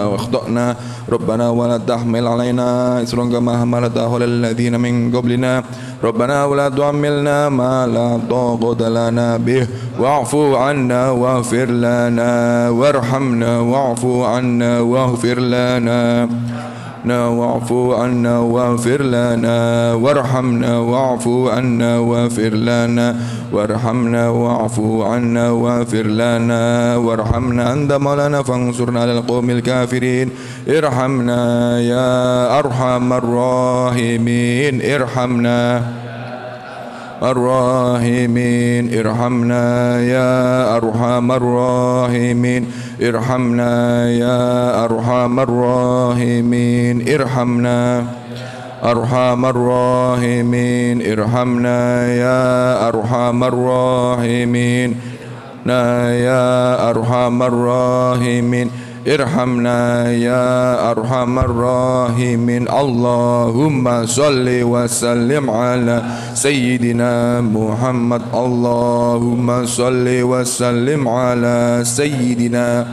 وأخطأنا ربنا ولا تحمل علينا إصرا كما حملته على الذين من قبلنا ربنا ولا تحملنا ما لا طاقة لنا به واعف عنا واغفر لنا وارحمنا واعف عنا واغفر لنا واعف عنا واغفر لنا وارحمنا واعف عنا واغفر لنا وارحمنا واعف عنا واغفر لنا وارحمنا أنت مولانا فانصرنا على القوم الكافرين ارحمنا يا أرحم الراحمين ارحمنا الراحمين ارحمنا يا أرحم الراحمين ارحمنا يا أرحم الراحمين ارحمنا أرحم الراحمين ارحمنا يا أرحم الراحمين يا أرحم الراحمين ارحمنا يا أرحم الراحمين اللهم صل وسلم على سيدنا محمد اللهم صل وسلم على سيدنا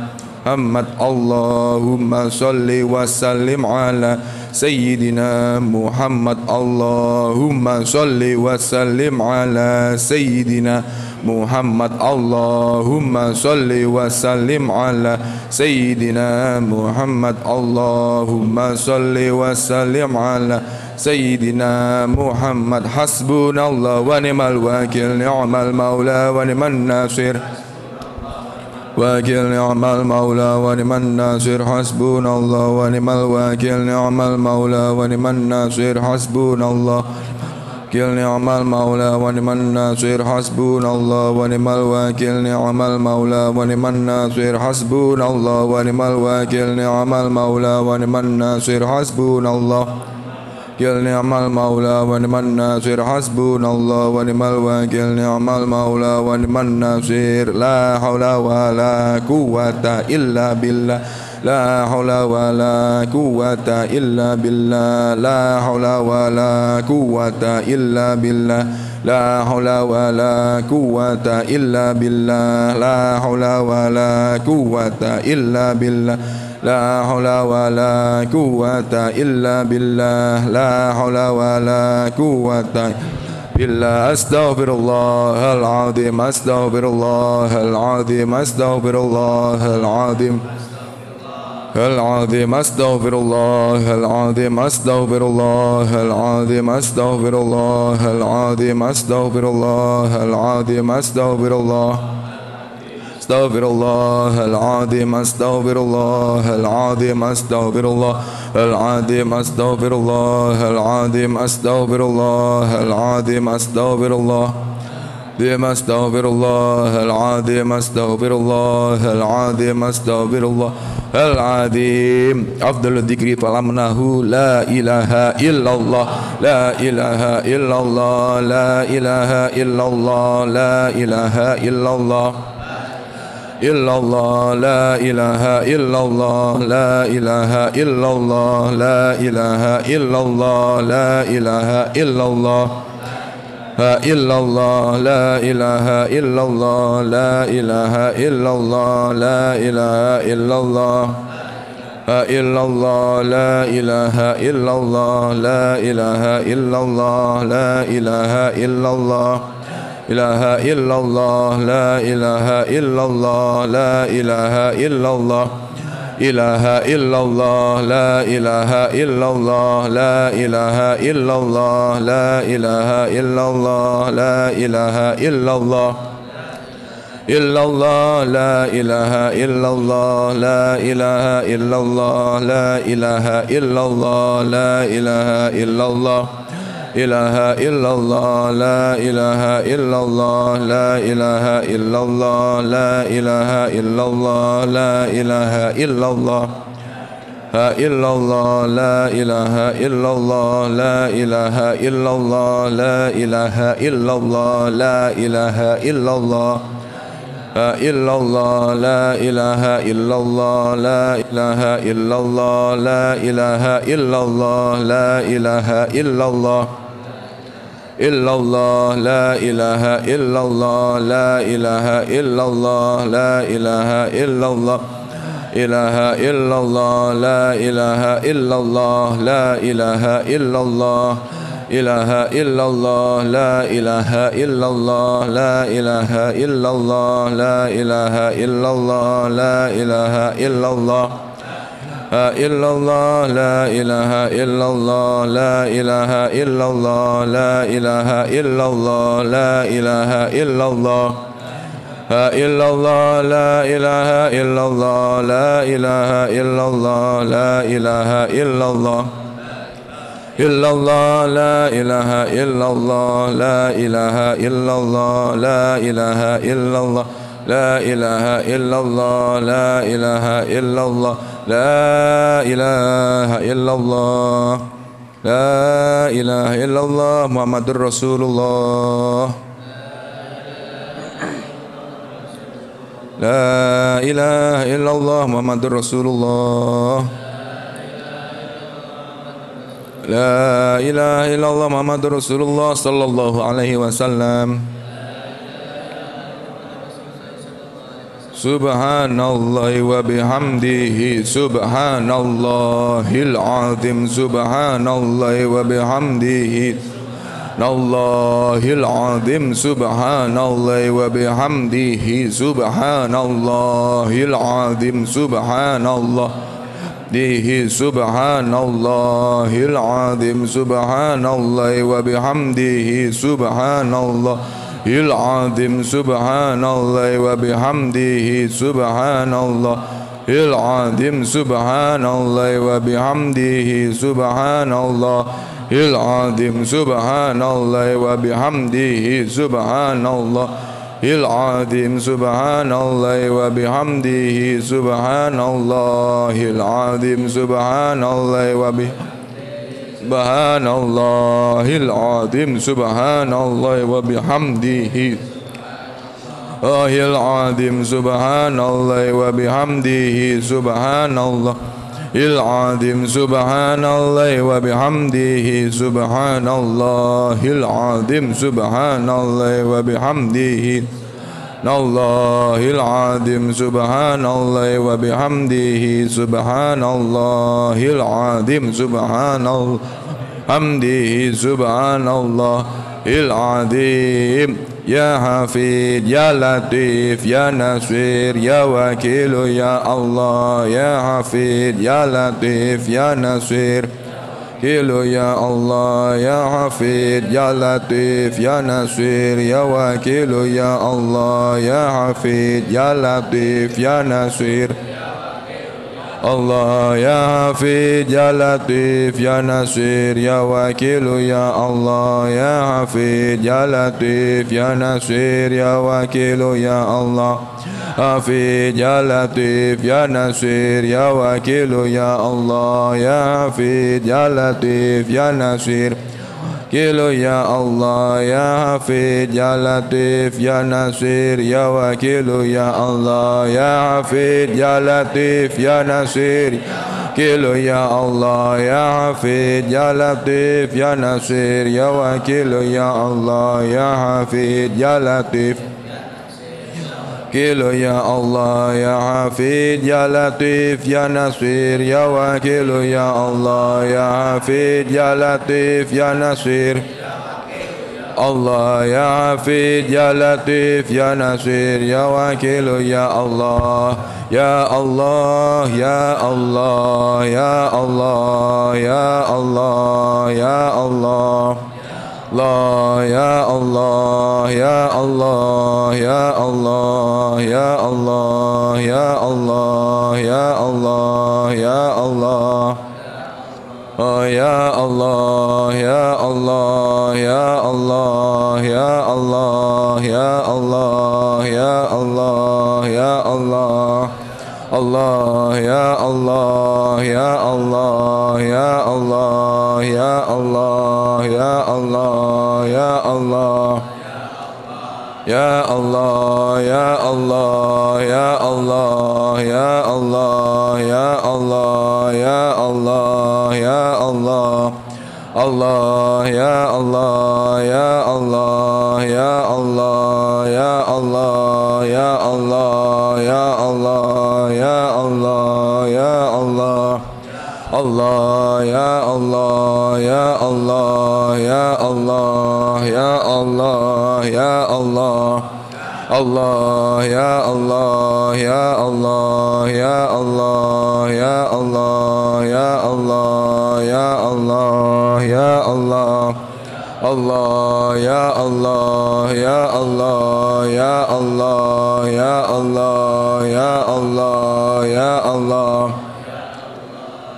محمد اللهم صل وسلم على سيدنا محمد اللهم صل وسلم على سيدنا محمد اللهم صل وسلم على سيدنا محمد اللهم صل وسلم على سيدنا محمد حسبنا الله ونعم الوكيل نعم المولى ونعم الناصر وكيل نعم المولى ونعم الناصر حسبنا الله ونعم الوكيل نعم المولى ونعم الناصر حسبنا الله وكيل نعم المولى ونعم الناصر حسبنا الله ونعم الوكيل نعم المولى ونعم الناصر حسبنا الله ونعم الوكيل نعم المولى ونعم الناصر حسبنا الله وكيل نعم المولى ونعم الناصر حسبنا الله ونعم الوكيل نعم المولى ونعم الناصر لا حول ولا قوة إلا بالله لا حول ولا قوة إلا بالله لا حول ولا قوة إلا بالله لا حول ولا قوة إلا بالله لا حول ولا قوة إلا بالله لا حول ولا قوة إلا بالله لا حول ولا قوة بالله أستغفر الله العظيم أستغفر الله العظيم أستغفر الله العظيم العظيم أستغفر الله العظيم أستغفر الله العظيم أستغفر الله العظيم أستغفر الله العظيم أستغفر الله أستغفر الله العظيم أستغفر الله العظيم أستغفر الله العظيم أستغفر الله العظيم أستغفر الله العظيم أستغفر الله بما أستغفر الله العظيم أستغفر الله العظيم أستغفر الله العظيم أفضل الذكر فلمنه لا إله إلا الله لا إله إلا الله لا إله إلا الله لا إله إلا الله إلا الله لا إله إلا الله لا إله إلا الله لا إله إلا الله لا إله إلا الله إلا الله لا إله إلا الله لا إله إلا الله لا إله إلا الله إلا الله لا إله إلا الله لا إله إلا الله لا إله إلا الله إله إلا الله لا إله إلا الله لا إله إلا الله إله إلا الله لا إله إلا الله لا إله إلا الله لا إله إلا الله لا إله إلا الله إلا الله لا إله إلا الله لا إله إلا الله لا إله إلا الله لا إله إلا الله إله إلا الله لا إله إلا الله لا إله إلا الله لا إله إلا الله لا إله إلا الله إلا الله لا إله إلا الله لا إله إلا الله لا إله إلا الله لا إله إلا الله إلا الله لا إله إلا الله لا إله إلا الله لا إله إلا الله لا إله إلا الله إلا الله لا إله إلا الله لا إله إلا الله لا إله إلا الله ilaha illallah, la ilaha illallah, la ilaha illallah, ilaha illallah, la ilaha illallah, la ilaha illallah, la ilaha illallah, la ilaha illallah, illallah, la ilaha illallah, la ilaha illallah, la ilaha illallah, la ilaha illallah, illallah, la ilaha illallah, la ilaha illallah, la ilaha illallah, illallah, la ilaha illallah, la ilaha illallah, la ilaha illallah, la ilaha illallah, la ilaha illallah, la ilaha illallah, la ilaha illallah, Muhammadur Rasulullah. La ilaha illallah, Muhammadur Rasulullah. La ilaha illallah, Muhammadur Rasulullah sallallahu alaihi wasallam. Subhanallah wa bihamdihi, subhanallahil azim, subhanallah wa bihamdihi, Allahil azim, subhanallah wa bihamdihi, subhanallahil azim, subhanallah dihi, subhanallahil azim, subhanallah wa bihamdihi, subhanallahil azim, subhanallah wa bihamdihi, subhanallahil azim, subhanallah wa bihamdihi, subhanallah il-azim, subhanallah wa bihamdihi, subhanallah il-azim, subhanallah wa bihamdihi, subhanallah il-azim, subhanallah wa bihamdihi, subhanallah il-azim, subhanallah wa bihamdihi, il-azim, subhanallah wa bihamdihi, subhanallah il-azim, subhanallah wa bihamdihi, subhanallahil azim, subhanallah wa bihamdihi, Allahil azim, subhanallah wa bihamdihi, subhanallahil azim, subhanallah hamdihi, subhanallahil azim. Ya Hafid, Ya Latif, Ya Nasir, Ya Wakil, Ya Allah. Ya Hafid, Ya Latif, Ya Nasir, Kilu, Ya Allah. Ya Hafid, Ya Latif, Ya Nasir, Ya Wakil, Ya Allah. Ya Hafid, Ya Latif, Ya Nasir, Allah. Ya Hafid, Ya Latif, Ya Nasir, Ya Wakil, Ya Allah. Ya Hafid, Ya Latif, Ya Nasir, Ya Wakil, Ya Allah. Hafid, Ya Latif, Ya Nasir, Ya Wakil, Ya Allah. Ya Hafid, Ya Latif, Ya Nasir, Kilu, Ya Allah. Ya Hafid, Ya Latif, Ya Nasir, Ya Wakil, Ya Allah. Ya Hafid, Ya Latif, Ya Nasir, Kilu, Ya Allah. Ya Hafid, Ya Latif, Ya Nasir, Ya Wakil, Ya Allah. Ya Hafid, Ya Latif, Kilu, Ya Allah. Ya Hafid, Ya Latif, Ya Nasir, Ya Wakil, Ya Allah. Ya Hafid, Ya Latif, Ya Nasir, Allah. Ya Hafid, Ya Latif, Ya Nasir, Ya Wakil, Ya Allah. Ya Allah, Ya Allah, Ya Allah, Ya Allah, Ya Allah, Allah, Ya Allah, Ya Allah, Ya Allah, Ya Allah, Ya Allah, Ya Allah, Ya Allah, Ya Allah, Ya Allah, Ya Allah, Ya Allah, Ya Allah, Ya Allah, Ya Allah, Allah, Ya Allah, Ya Allah, Ya Allah, Ya Allah, Ya Allah, Ya Allah, Ya Allah, Ya Allah, Ya Allah, Ya Allah, Ya Allah, Ya Allah, Ya Allah, Allah, Ya Allah, Ya Allah, Ya Allah, Ya Allah, Ya Allah, Ya Allah, Ya Allah. Allah. Allah ya Allah ya Allah ya Allah ya Allah ya Allah. Allah ya Allah ya Allah ya Allah ya Allah ya Allah ya Allah ya Allah. Allah ya Allah ya Allah ya Allah ya Allah ya Allah ya Allah.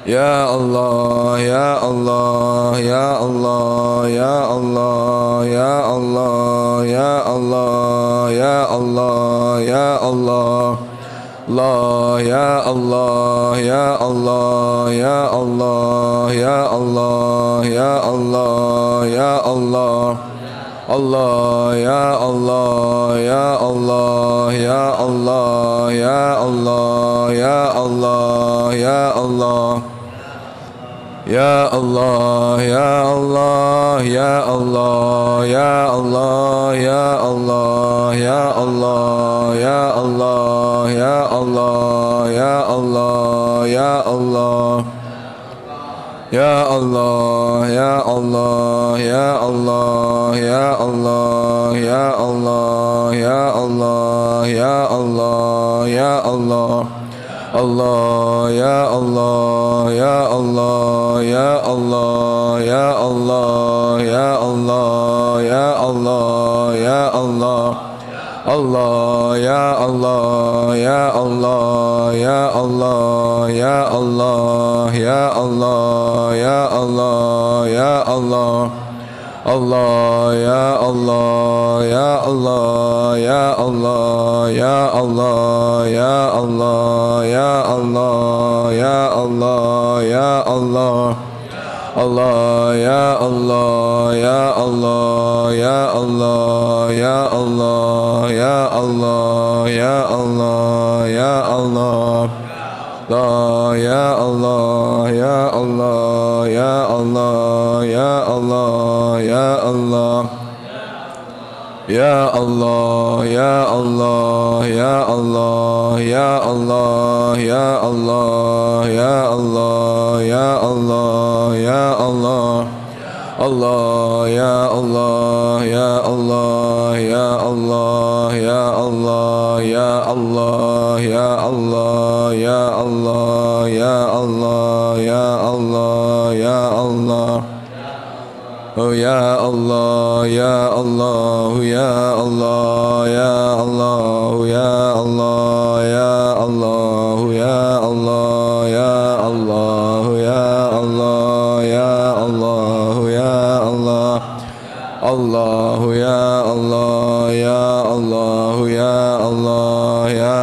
Ya Allah ya Allah ya Allah ya Allah ya Allah ya Allah ya Allah ya Allah. Allah ya Allah ya Allah ya Allah ya Allah ya Allah ya Allah. Allah ya Allah ya Allah ya Allah ya Allah ya Allah ya Allah. Ya Allah ya Allah ya Allah ya Allah ya Allah ya Allah ya Allah ya Allah ya Allah ya Allah. Ya Allah ya Allah ya Allah ya Allah ya Allah ya Allah ya Allah ya Allah. Allah ya Allah ya Allah ya Allah ya Allah ya Allah ya Allah ya Allah. Allah ya Allah ya Allah ya Allah ya Allah ya Allah ya Allah ya Allah. Allah ya Allah ya Allah ya Allah ya Allah ya Allah ya Allah ya Allah ya Allah. Allah ya Allah ya Allah ya Allah ya Allah ya Allah ya Allah ya Allah. La ya Allah ya Allah ya Allah ya Allah ya Allah. Ya Allah ya Allah ya Allah ya Allah ya Allah ya Allah ya Allah ya Allah. Allah ya Allah ya Allah ya Allah ya Allah ya Allah ya Allah ya Allah ya Allah ya Allah ya Allah. Oh ya Allah ya Allah ya Allah ya Allah ya Allah ya Allah ya Allah ya Allah ya Allah ya Allah ya Allah. Allah ya Allah ya Allah ya Allah ya Allah ya Allah ya Allah ya Allah ya Allah. Allah ya Allah ya Allah ya Allah ya Allah ya Allah ya Allah. Ya Allah ya Allah ya Allah ya Allah ya Allah ya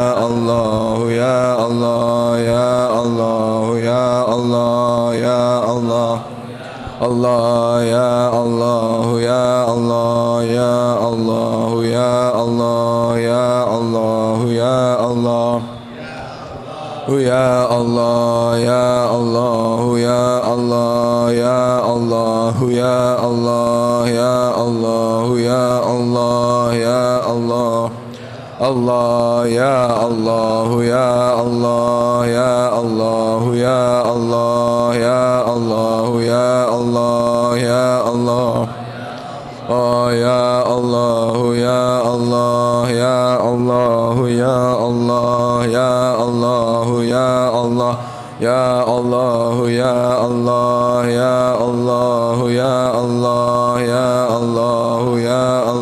Allah ya Allah ya Allah. Allah ya Allah ya Allah ya Allah ya Allah ya Allah ya Allah ya Allah. Ya Allah ya Allah ya Allah ya Allah ya Allah ya Allah ya Allah ya Allah ya Allah ya Allah ya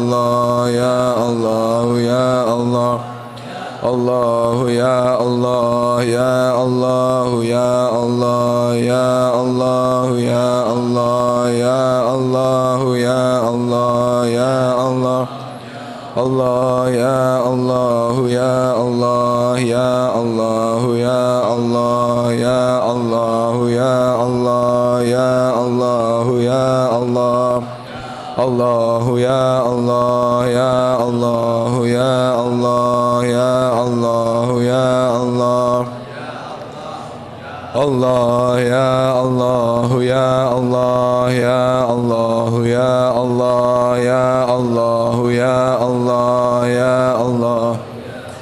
Allah ya Allah ya Allah ya Allah. Allah ya Allah ya Allah ya Allah ya Allah ya Allah ya Allah ya Allah ya Allah. Allah ya Allah ya Allah ya Allah ya Allah ya Allah ya Allah ya Allah ya Allah. Allah ya Allah ya Allah ya Allah ya Allah ya Allah. Allah ya Allah ya Allah ya Allah ya Allah ya Allah ya Allah ya Allah.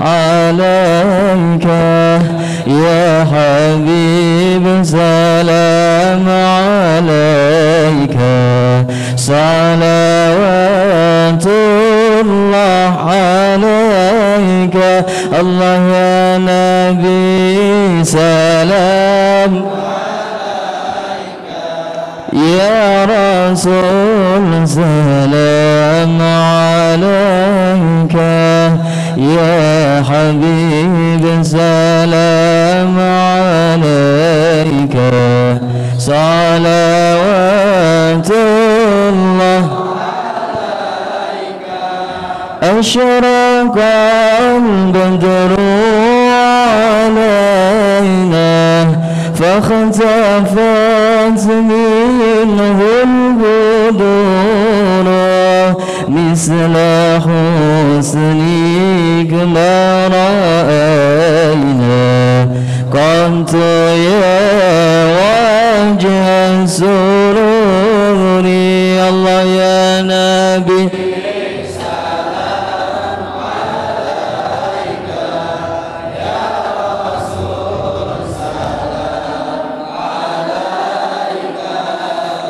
عليك يا حبيب سلام عليك صلوات الله عليك الله يا نبي سلام يا رسول سلام عليك يا حبيب سلام عليك صلوات الله أشرق البدر علينا فاختفت منه البدور مثل حسنك ما رأينا كنت يا وجه السرور الله يا نبي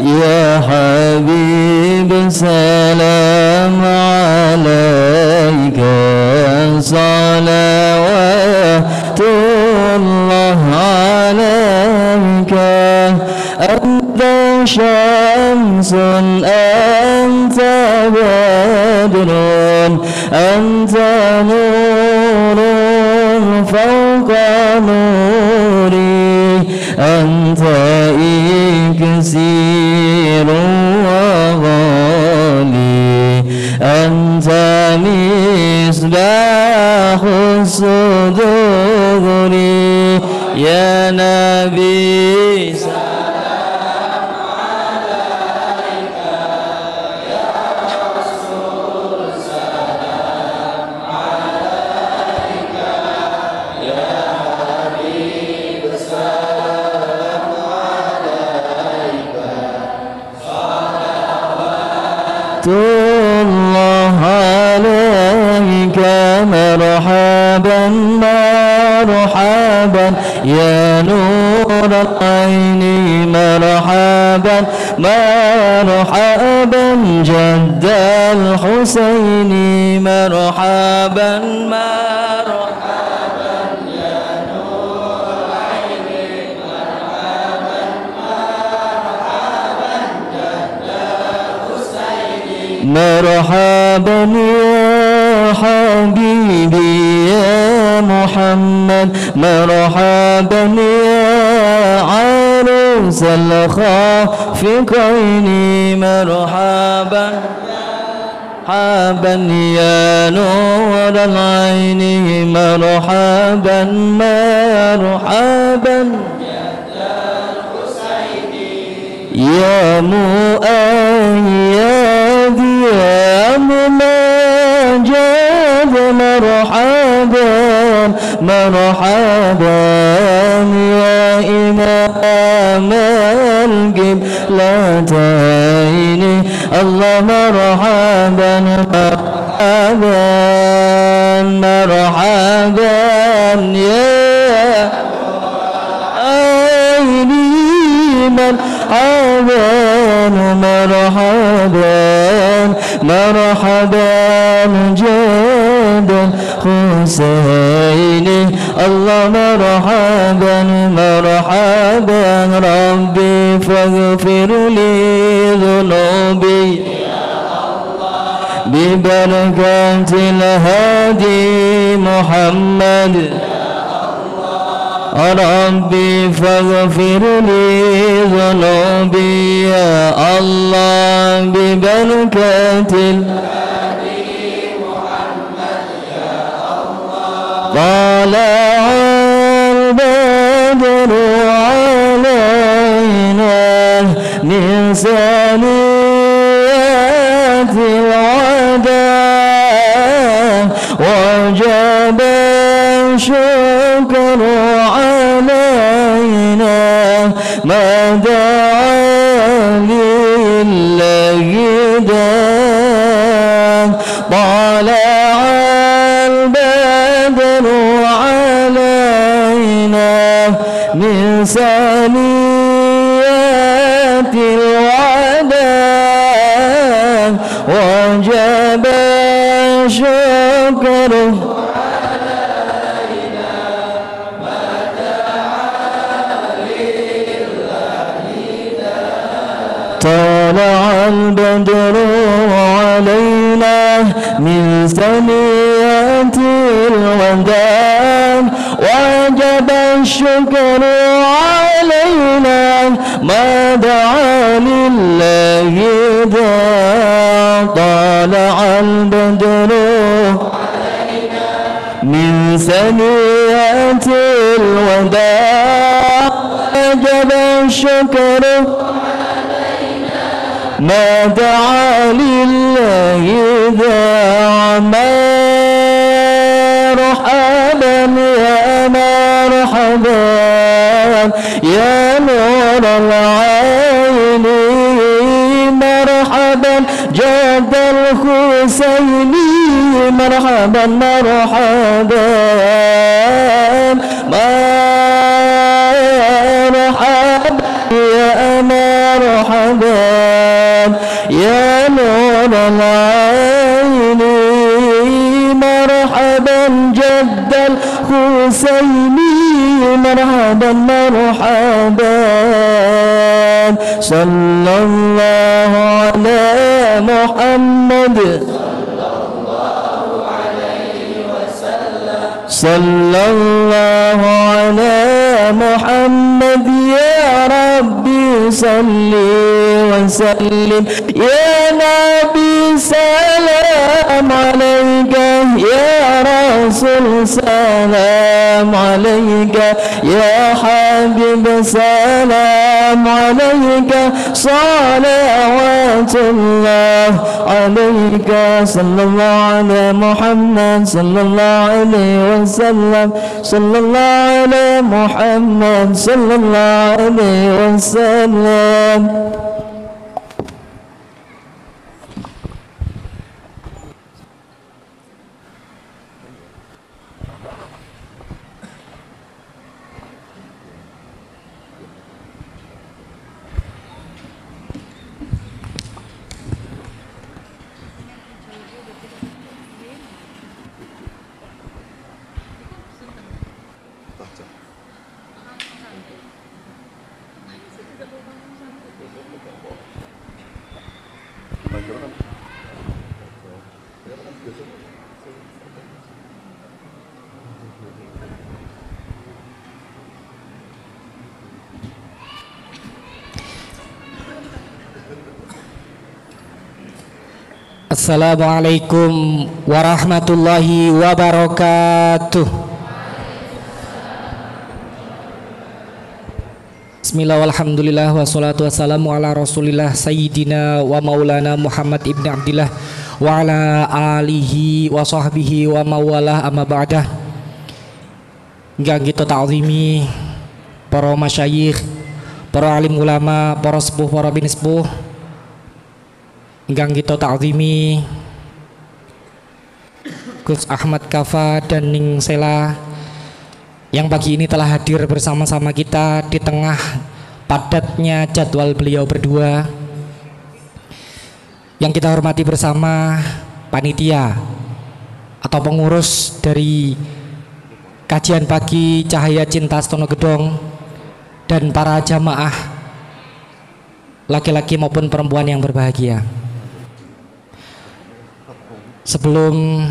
يا حبيب سلام عليك صلوات الله عليك أنت شمس أنت بدر أنت نور فوق نوري أنت إكسير وغالي أنت مصباح الصدور يا نبي سلام عليك يا رسول سلام عليك يا حبيب سلام عليك صلوات الله عليك مرحبا مرحبا يا نور العين مرحبا مرحبا جد الحسين مرحبا مرحبا يا نور العين مرحبا مرحبا جد الحسين مرحبا يا حبيبي يا محمد مرحبا يا عروس الخافقين مرحبا مرحبا يا نور العين مرحبا مرحبا يا مؤيد يا ممجد مرحبا مرحبا يا إمام القبلتين الله مرحبا مرحبا مرحبا يا عيني مرحبا مرحبا مرحبا جد حسين الله مرحبا مرحبا ربي فاغفر لي ذنوبي ببركة الهادي محمد ربي فاغفر لي ذنوبي يا الله ببركة الهادي محمد يا الله طلع البدر علينا من ثنيات الوداع وجب الشكر علينا ما دعا لله داع طلع البدر الوداع وجب الشكر طلع البدر علينا من ثنيات الوداع وجب الشكر علينا ما دعا لله داع طلع البدر من ثنيات الوداع وجب الشكر ما دعا لله داع مرحبا يا مرحبا يا نور العين مرحبا جد الحسين مرحبا مرحبا مرحبا يا مرحبا يا نور العين مرحبا جد الحسين مرحبا مرحبا صلى الله على محمد صلى الله على محمد يا ربي صل وسلم يا نبي سلام عليك يا رسول سلام عليك يا حبيب سلام عليك صلوات الله عليك صلى الله على محمد صلى الله عليه وسلم صلى الله على محمد صلى الله عليه وسلم. Assalamualaikum warahmatullahi wabarakatuh. Bismillah walhamdulillah wassalatu wassalamu ala rasulillah sayyidina wa maulana Muhammad ibn Abdillah wa ala alihi wa sahbihi wa mawalah amma ba'dah. Enggak gitu ta'zimi para masyayikh, para alim ulama, para sepuh, para bini sepuh. Enggang kita ta'zimi Gus Ahmad Kafa dan Ning Sela yang pagi ini telah hadir bersama-sama kita di tengah padatnya jadwal beliau berdua. Yang kita hormati bersama panitia atau pengurus dari kajian pagi Cahaya Cinta Stono Gedong dan para jamaah laki-laki maupun perempuan yang berbahagia. Sebelum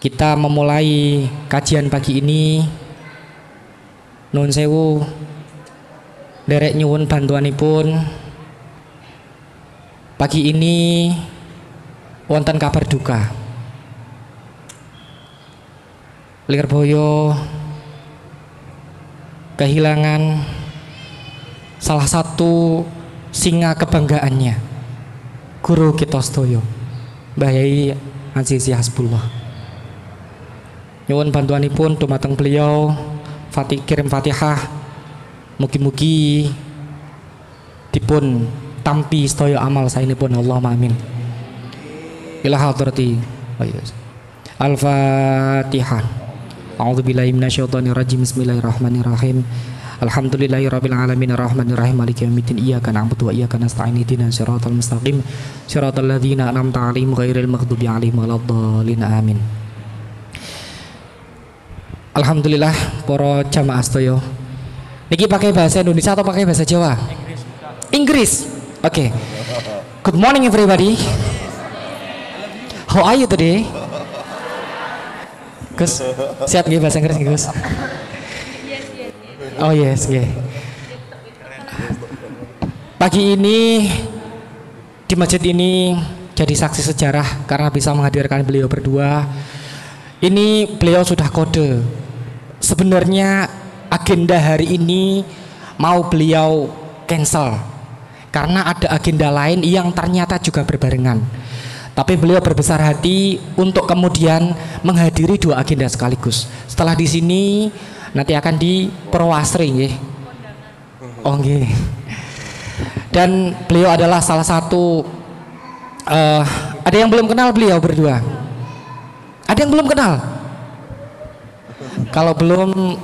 kita memulai kajian pagi ini, nuwun sewu derek nyuwun bantuanipun. Pagi ini wonten kabar duka. Lirboyo kehilangan salah satu singa kebanggaannya, guru kita sedaya, Mbah Yai Azizi Hasbullah. Nyuwun bantuanipun dumateng beliau, kirim Fatihah, mugi-mugi dipun tampi sedaya amal saenipun, Allahumma amin. Ila hadrati Al-Fatihah. A'udzubillahi minasyaitonir rajim. Bismillahirrahmanirrahim. Alhamdulillahirabbil alamin arrahmanir rahim maliki yaumiddin iyyaka na'budu wa iyyaka nasta'in ihdinas siratal mustaqim siratal ladzina an'amta 'alaihim ghairil maghdubi 'alaihim waladdallin amin. Alhamdulillah para jamaah sedaya. Niki pakai bahasa Indonesia atau pakai bahasa Jawa? Inggris. Oke. Good morning everybody. How are you today? Gus, siap nggih bahasa Inggris nggih, Gus? Oh yes, nggih. Pagi ini di masjid ini jadi saksi sejarah karena bisa menghadirkan beliau berdua. Ini beliau sudah kode. Sebenarnya agenda hari ini mau beliau cancel karena ada agenda lain yang ternyata juga berbarengan. Tapi beliau berbesar hati untuk kemudian menghadiri dua agenda sekaligus. Setelah di sini nanti akan di Perwasri nggih. Oh nggih. Dan beliau adalah salah satu ada yang belum kenal beliau berdua? Ada yang belum kenal? Kalau belum,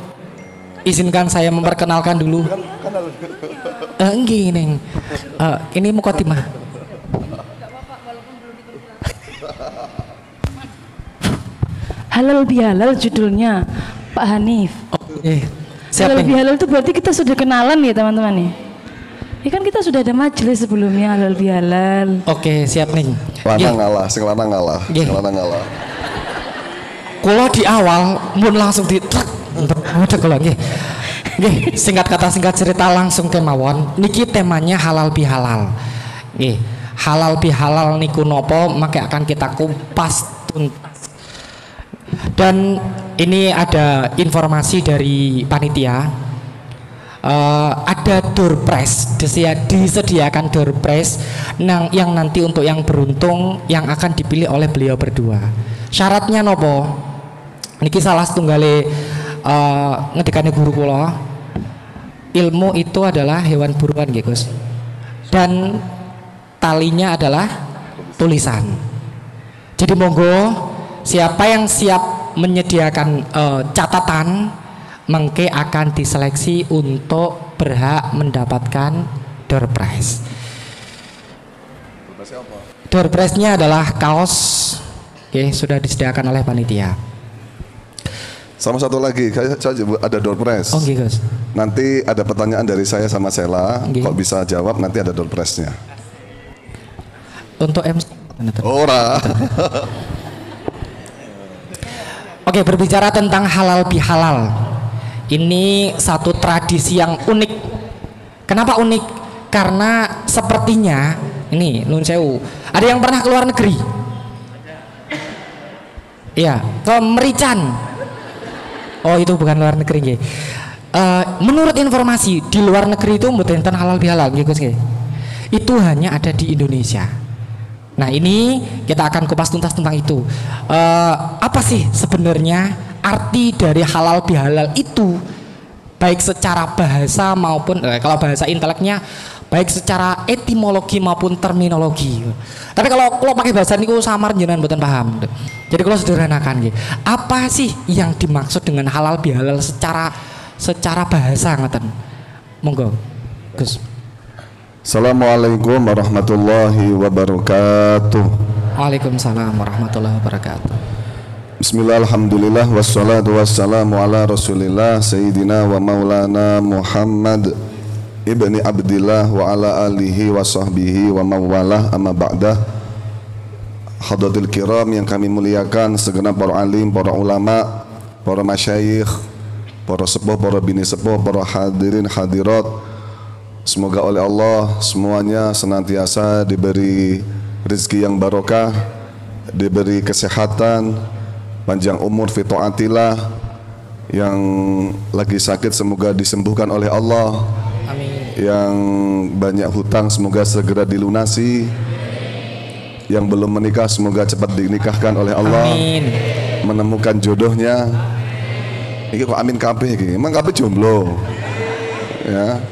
izinkan saya memperkenalkan dulu. Enggak, Neng. Ini Mukotimah. Halal bihalal judulnya, Pak Hanif. Halal bihalal itu berarti kita sudah kenalan ya teman-teman ya. Ini kan kita sudah ada majelis sebelumnya halal bihalal. Oke, siap Neng. Lanang ngalah, sing lanang ngalah, sing lanang ngalah. Kalau di awal mun langsung di ada kalau nggih. Nggih, singkat kata singkat cerita langsung kemawon. Niki temanya halal bihalal. Nggih, halal bihalal niku nopo maka akan kita kupas tuntas. Dan ini ada informasi dari panitia. Ada door prize, disediakan door prize yang nanti untuk yang beruntung yang akan dipilih oleh beliau berdua. Syaratnya nopo? Niki salah setunggale ngedekane guru kula. Ilmu itu adalah hewan buruan nggih, Gus. Dan talinya adalah tulisan. Jadi monggo siapa yang siap menyediakan catatan mengke akan diseleksi untuk berhak mendapatkan door prize. Door prize-nya adalah kaos. Oke, sudah disediakan oleh panitia. Sama satu lagi, saya ada door prize. Oh, gitu. Nanti ada pertanyaan dari saya sama Sela, kok bisa jawab nanti ada door prize-nya. Untuk MC. Ora. Oke, berbicara tentang halal bihalal. Ini satu tradisi yang unik. Kenapa unik? Karena sepertinya ini nun sewu. Ada yang pernah keluar negeri? Iya, ke Merican. Oh, itu bukan luar negeri nggih. Menurut informasi di luar negeri itu mboten halal bihalal nggih Gus nggih. Itu hanya ada di Indonesia. Nah, ini kita akan kupas tuntas tentang itu. Apa sih sebenarnya arti dari halal bihalal itu? Baik secara bahasa maupun kalau bahasa inteleknya baik secara etimologi maupun terminologi. Tapi kalau pakai bahasa niku samar jenengan mboten paham. Jadi kalau sederhanakan nggih. Apa sih yang dimaksud dengan halal bihalal secara bahasa ngoten? Monggo. Gus. Assalamualaikum warahmatullahi wabarakatuh. Waalaikumsalam warahmatullahi wabarakatuh. Bismillah, alhamdulillah, wassalatu wassalamu ala rasulillah Sayyidina wa maulana Muhammad ibni Abdillah wa ala alihi wa sahbihi wa mawalah amma ba'dah. Hadratil kiram yang kami muliakan, segenap para alim, para ulama, para masyayikh, para sepuh, para bini sepuh, para hadirin hadirat. Semoga oleh Allah semuanya senantiasa diberi rezeki yang barokah, diberi kesehatan, panjang umur fi taatillah. Yang lagi sakit semoga disembuhkan oleh Allah. Amin. Yang banyak hutang semoga segera dilunasi. Yang belum menikah semoga cepat dinikahkan oleh Allah. Amin. Menemukan jodohnya. Ini kok amin kabeh iki. Emang kabeh jomblo. Ya.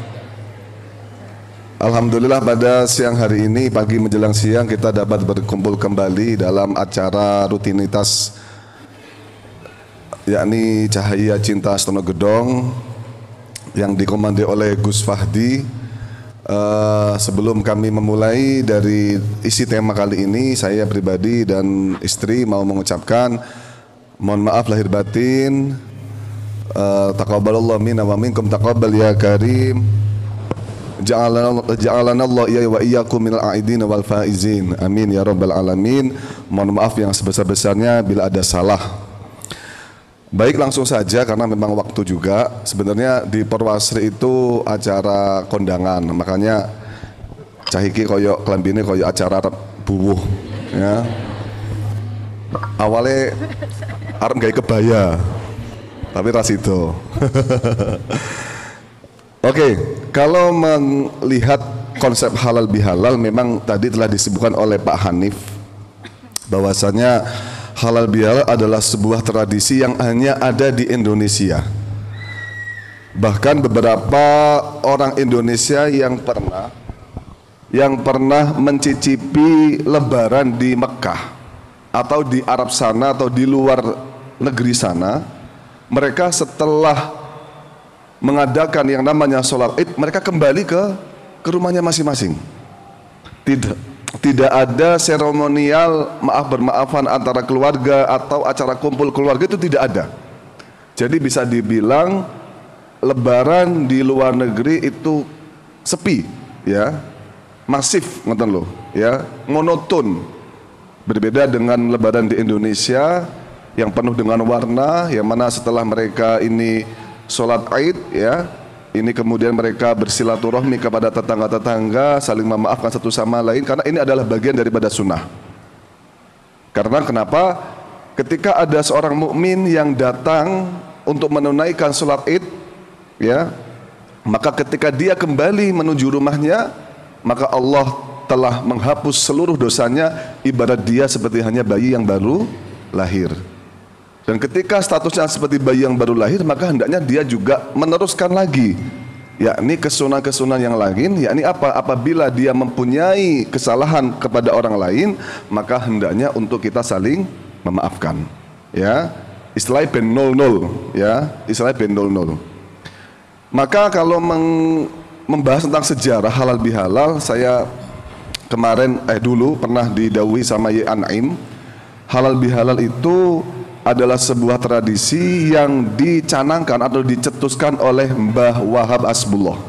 Alhamdulillah pada siang hari ini, pagi menjelang siang kita dapat berkumpul kembali dalam acara rutinitas yakni Cahaya Cinta Setono Gedong yang dikomandir oleh Gus Fahdi. Sebelum kami memulai dari isi tema kali ini, saya pribadi dan istri mau mengucapkan mohon maaf lahir batin. Taqabbalallahu minna wa minkum taqabbal ya karim. Ja'alana Allah wa iyyakum minal a'idin wal faizin. Amin ya rabbal alamin. Mohon maaf yang sebesar-besarnya bila ada salah. Baik, langsung saja karena memang waktu juga. Sebenarnya di Perwasri itu acara kondangan, makanya cahiki koyo kelambine koyo acara buwuh ya. Awalnya arep gawe kebaya. Tapi rasido. Oke, kalau melihat konsep halal bihalal memang tadi telah disebutkan oleh Pak Hanif bahwasanya halal bihalal adalah sebuah tradisi yang hanya ada di Indonesia. Bahkan beberapa orang Indonesia yang pernah mencicipi lebaran di Mekah atau di Arab sana atau di luar negeri sana, mereka setelah mengadakan yang namanya sholat Id, mereka kembali ke rumahnya masing-masing. Tidak ada seremonial maaf-bermaafan antara keluarga atau acara kumpul keluarga, itu tidak ada. Jadi bisa dibilang lebaran di luar negeri itu sepi ya, masif ngoten loh ya, monoton. Berbeda dengan lebaran di Indonesia yang penuh dengan warna, yang mana setelah mereka ini sholat Id ya, ini kemudian mereka bersilaturahmi kepada tetangga-tetangga, saling memaafkan satu sama lain, karena ini adalah bagian daripada sunnah. Karena kenapa? Ketika ada seorang mukmin yang datang untuk menunaikan sholat Id, ya, maka ketika dia kembali menuju rumahnya, maka Allah telah menghapus seluruh dosanya, ibarat dia seperti hanya bayi yang baru lahir. Dan ketika statusnya seperti bayi yang baru lahir, maka hendaknya dia juga meneruskan lagi, yakni kesunahan-kesunahan yang lain, yakni apa? Apabila dia mempunyai kesalahan kepada orang lain, maka hendaknya untuk kita saling memaafkan. Ya, istilahnya ben 00, ya, istilahnya ben 00. Maka kalau membahas tentang sejarah halal bihalal, saya kemarin dulu pernah didawuhi sama Ye An'im, halal bihalal itu adalah sebuah tradisi yang dicanangkan atau dicetuskan oleh Mbah Wahab Asbullah,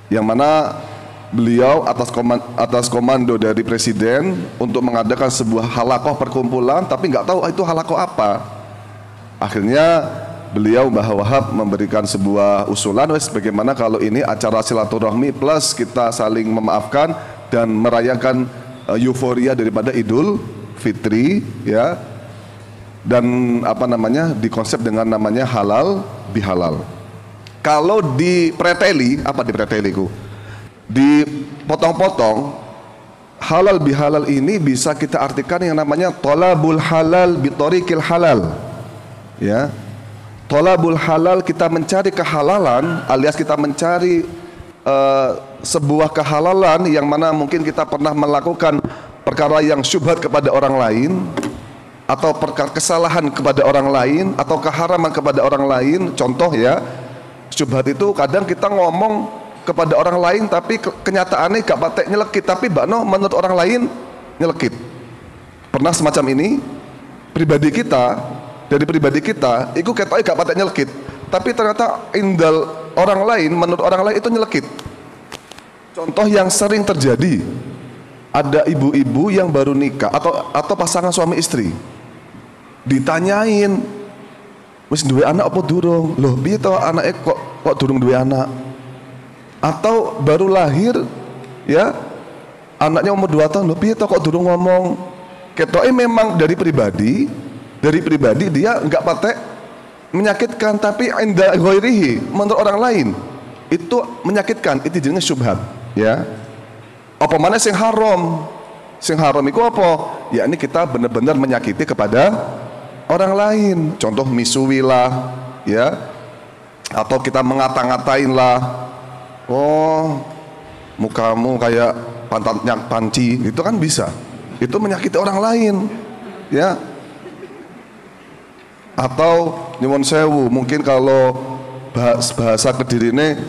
yang mana beliau atas komando dari presiden untuk mengadakan sebuah halakoh perkumpulan, tapi nggak tahu itu halakoh apa. Akhirnya beliau Mbah Wahab memberikan sebuah usulan, bagaimana kalau ini acara silaturahmi plus kita saling memaafkan dan merayakan euforia daripada Idul Fitri ya. Dan apa namanya, dikonsep dengan namanya halal bihalal. Kalau dipreteli, apa dipreteliku? Dipotong-potong, halal bihalal ini bisa kita artikan yang namanya tolabul halal bitorikil halal. Ya, tolabul halal, kita mencari kehalalan, alias kita mencari sebuah kehalalan yang mana mungkin kita pernah melakukan perkara yang syubhat kepada orang lain, atau perkara kesalahan kepada orang lain, atau keharaman kepada orang lain. Contoh ya, syubhat itu kadang kita ngomong kepada orang lain tapi kenyataannya gak patek nyelekit, tapi bakno menurut orang lain nyelekit. Pernah semacam ini? Pribadi kita, dari pribadi kita itu ketoknya gak patek nyelekit, tapi ternyata indal orang lain, menurut orang lain itu nyelekit. Contoh yang sering terjadi, ada ibu-ibu yang baru nikah atau pasangan suami istri, ditanyain, wis duwe anak apa durung? Loh, piye to anake kok durung duwe anak? Atau baru lahir ya, anaknya umur 2 tahun, loh piye to kok durung ngomong? Ketoke memang dari pribadi dia enggak patek menyakitkan, tapi inda ghairihi, menurut orang lain itu menyakitkan, itu jenenge syubhat ya. Apa mana sing haram? Sing haram itu apa? Ya ini kita benar-benar menyakiti kepada orang lain. Contoh misui lah ya, atau kita ngata-ngatain lah, oh mukamu kayak pantatnya panci, itu kan bisa, itu menyakiti orang lain ya. Atau nyuwun sewu, mungkin kalau bahasa Kedirine,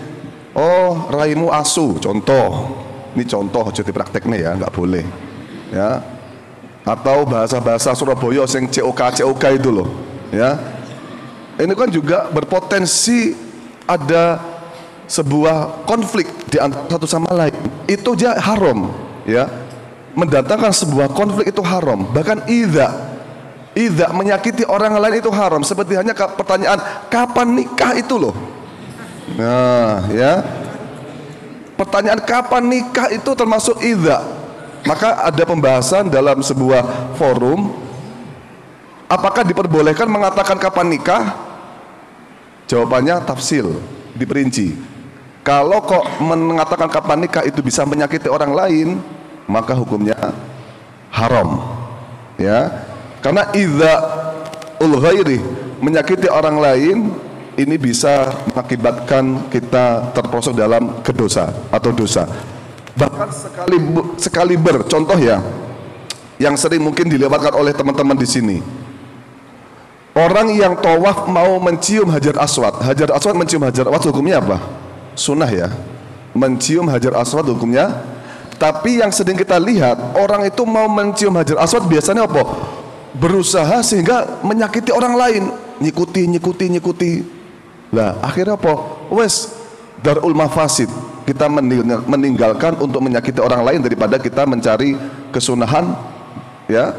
oh raimu asu, contoh. Ini contoh aja dipraktekne ya, nggak boleh. Ya. Atau bahasa-bahasa Surabaya sing COK itu loh, ya. Ini kan juga berpotensi ada sebuah konflik di antara satu sama lain. Itu aja haram, ya. Mendatangkan sebuah konflik itu haram. Bahkan idza menyakiti orang lain itu haram. Seperti hanya pertanyaan kapan nikah itu loh. Nah, ya. Pertanyaan kapan nikah itu termasuk idza. Maka ada pembahasan dalam sebuah forum, apakah diperbolehkan mengatakan kapan nikah? Jawabannya tafsil, diperinci. Kalau kok mengatakan kapan nikah itu bisa menyakiti orang lain, maka hukumnya haram. Ya. Karena idza ul ghairi, menyakiti orang lain, ini bisa mengakibatkan kita terperosok dalam kedosa atau dosa. Bahkan sekaliber contoh ya, yang sering mungkin dilewatkan oleh teman-teman di sini. Orang yang tawaf mau mencium Hajar Aswad, Hajar Aswad mencium Hajar Aswad hukumnya apa? Sunnah ya. Mencium Hajar Aswad hukumnya. Tapi yang sering kita lihat, orang itu mau mencium Hajar Aswad biasanya apa? Berusaha sehingga menyakiti orang lain, nyikuti. Lah akhirnya apa? Wes darul mafasid, kita meninggalkan untuk menyakiti orang lain daripada kita mencari kesunahan, ya.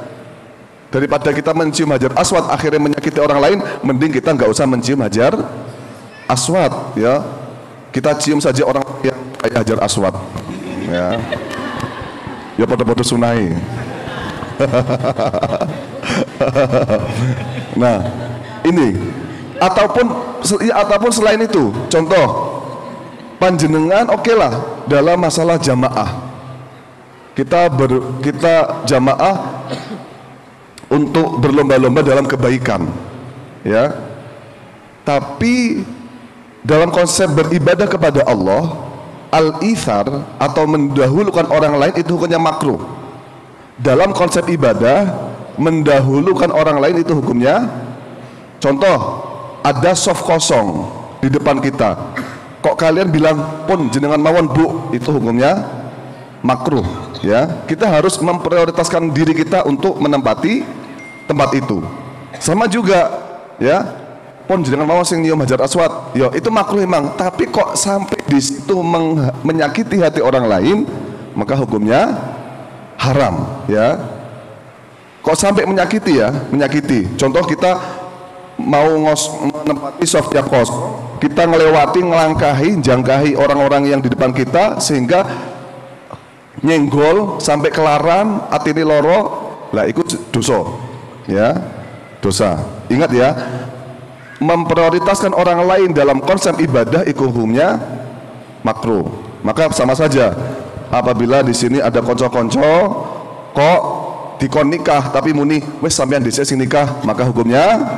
Daripada kita mencium Hajar Aswad akhirnya menyakiti orang lain, mending kita nggak usah mencium Hajar Aswad, ya. Kita cium saja orang yang kayak Hajar Aswad, ya. Ya pada sunai. Nah, ini ataupun selain itu, contoh panjenengan oke lah dalam masalah jamaah, kita jamaah untuk berlomba-lomba dalam kebaikan, ya. Tapi dalam konsep beribadah kepada Allah, al-ithar atau mendahulukan orang lain itu hukumnya makruh. Dalam konsep ibadah, mendahulukan orang lain itu hukumnya, contoh ada soft kosong di depan kita, kok kalian bilang pun jenengan mawon bu, itu hukumnya makruh, ya. Kita harus memprioritaskan diri kita untuk menempati tempat itu. Sama juga, ya, pun jenengan mawon sing nyium Hajar Aswad, ya itu makruh memang, tapi kok sampai di situ menyakiti hati orang lain, maka hukumnya haram, ya. Kok sampai menyakiti, ya, menyakiti. Contoh kita mau menempati soft yang kosong, kita ngelewati, ngelangkahi, jangkahi orang-orang yang di depan kita sehingga nyenggol sampai kelaran, atini loro, lah ikut dosa, ya, dosa. Ingat ya, memprioritaskan orang lain dalam konsep ibadah itu hukumnya makruh. Maka sama saja apabila di sini ada konco-konco kok dikon nikah tapi muni wes sampean dhisik sing nikah, maka hukumnya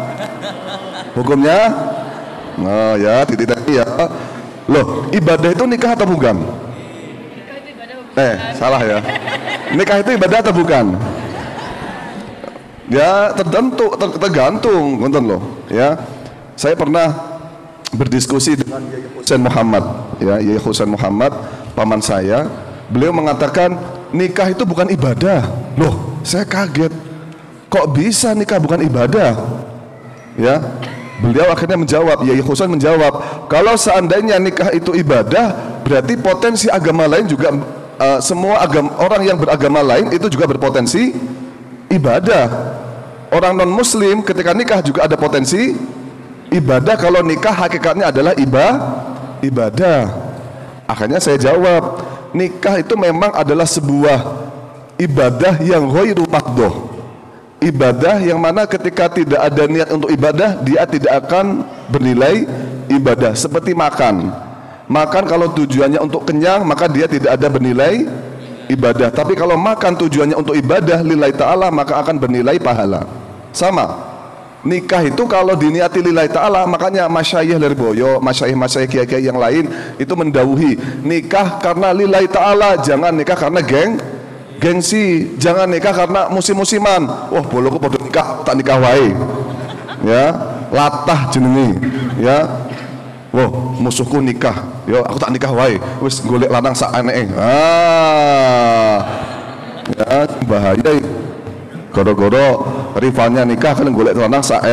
nah ya titik ya. Loh, ibadah itu nikah atau bukan? Salah ya. Nikah itu ibadah atau bukan? Ya tergantung ngonten loh, ya. Saya pernah berdiskusi dengan Yai Husain Muhammad, ya, Yai Husain Muhammad, paman saya. Beliau mengatakan nikah itu bukan ibadah. Loh, saya kaget. Kok bisa nikah bukan ibadah? Ya. Beliau akhirnya menjawab, Yai Husain menjawab, kalau seandainya nikah itu ibadah, berarti potensi agama lain juga, semua orang yang beragama lain itu juga berpotensi ibadah. Orang non muslim ketika nikah juga ada potensi ibadah, kalau nikah hakikatnya adalah ibadah. Akhirnya saya jawab, nikah itu memang adalah sebuah ibadah yang ghairu maqdoh, ibadah yang mana ketika tidak ada niat untuk ibadah, dia tidak akan bernilai ibadah. Seperti makan kalau tujuannya untuk kenyang, maka dia tidak ada bernilai ibadah. Tapi kalau makan tujuannya untuk ibadah lillahi ta'ala, maka akan bernilai pahala. Sama nikah itu kalau diniati lillahi ta'ala, makanya masyayikh Lirboyo, masyayikh kiai-kiai yang lain itu mendawuhi nikah karena lillahi ta'ala, jangan nikah karena gengsi, jangan nikah karena musim-musiman. Wah, boloku padha nikah, tak nikah wae. Ya, latah jenenge, ya. Wow, musuhku nikah. Yo, aku tak nikah wae. Wis golek lanang sak eneke. Ya, bahaya. Goro-goro rivalnya nikah kan golek lanang sak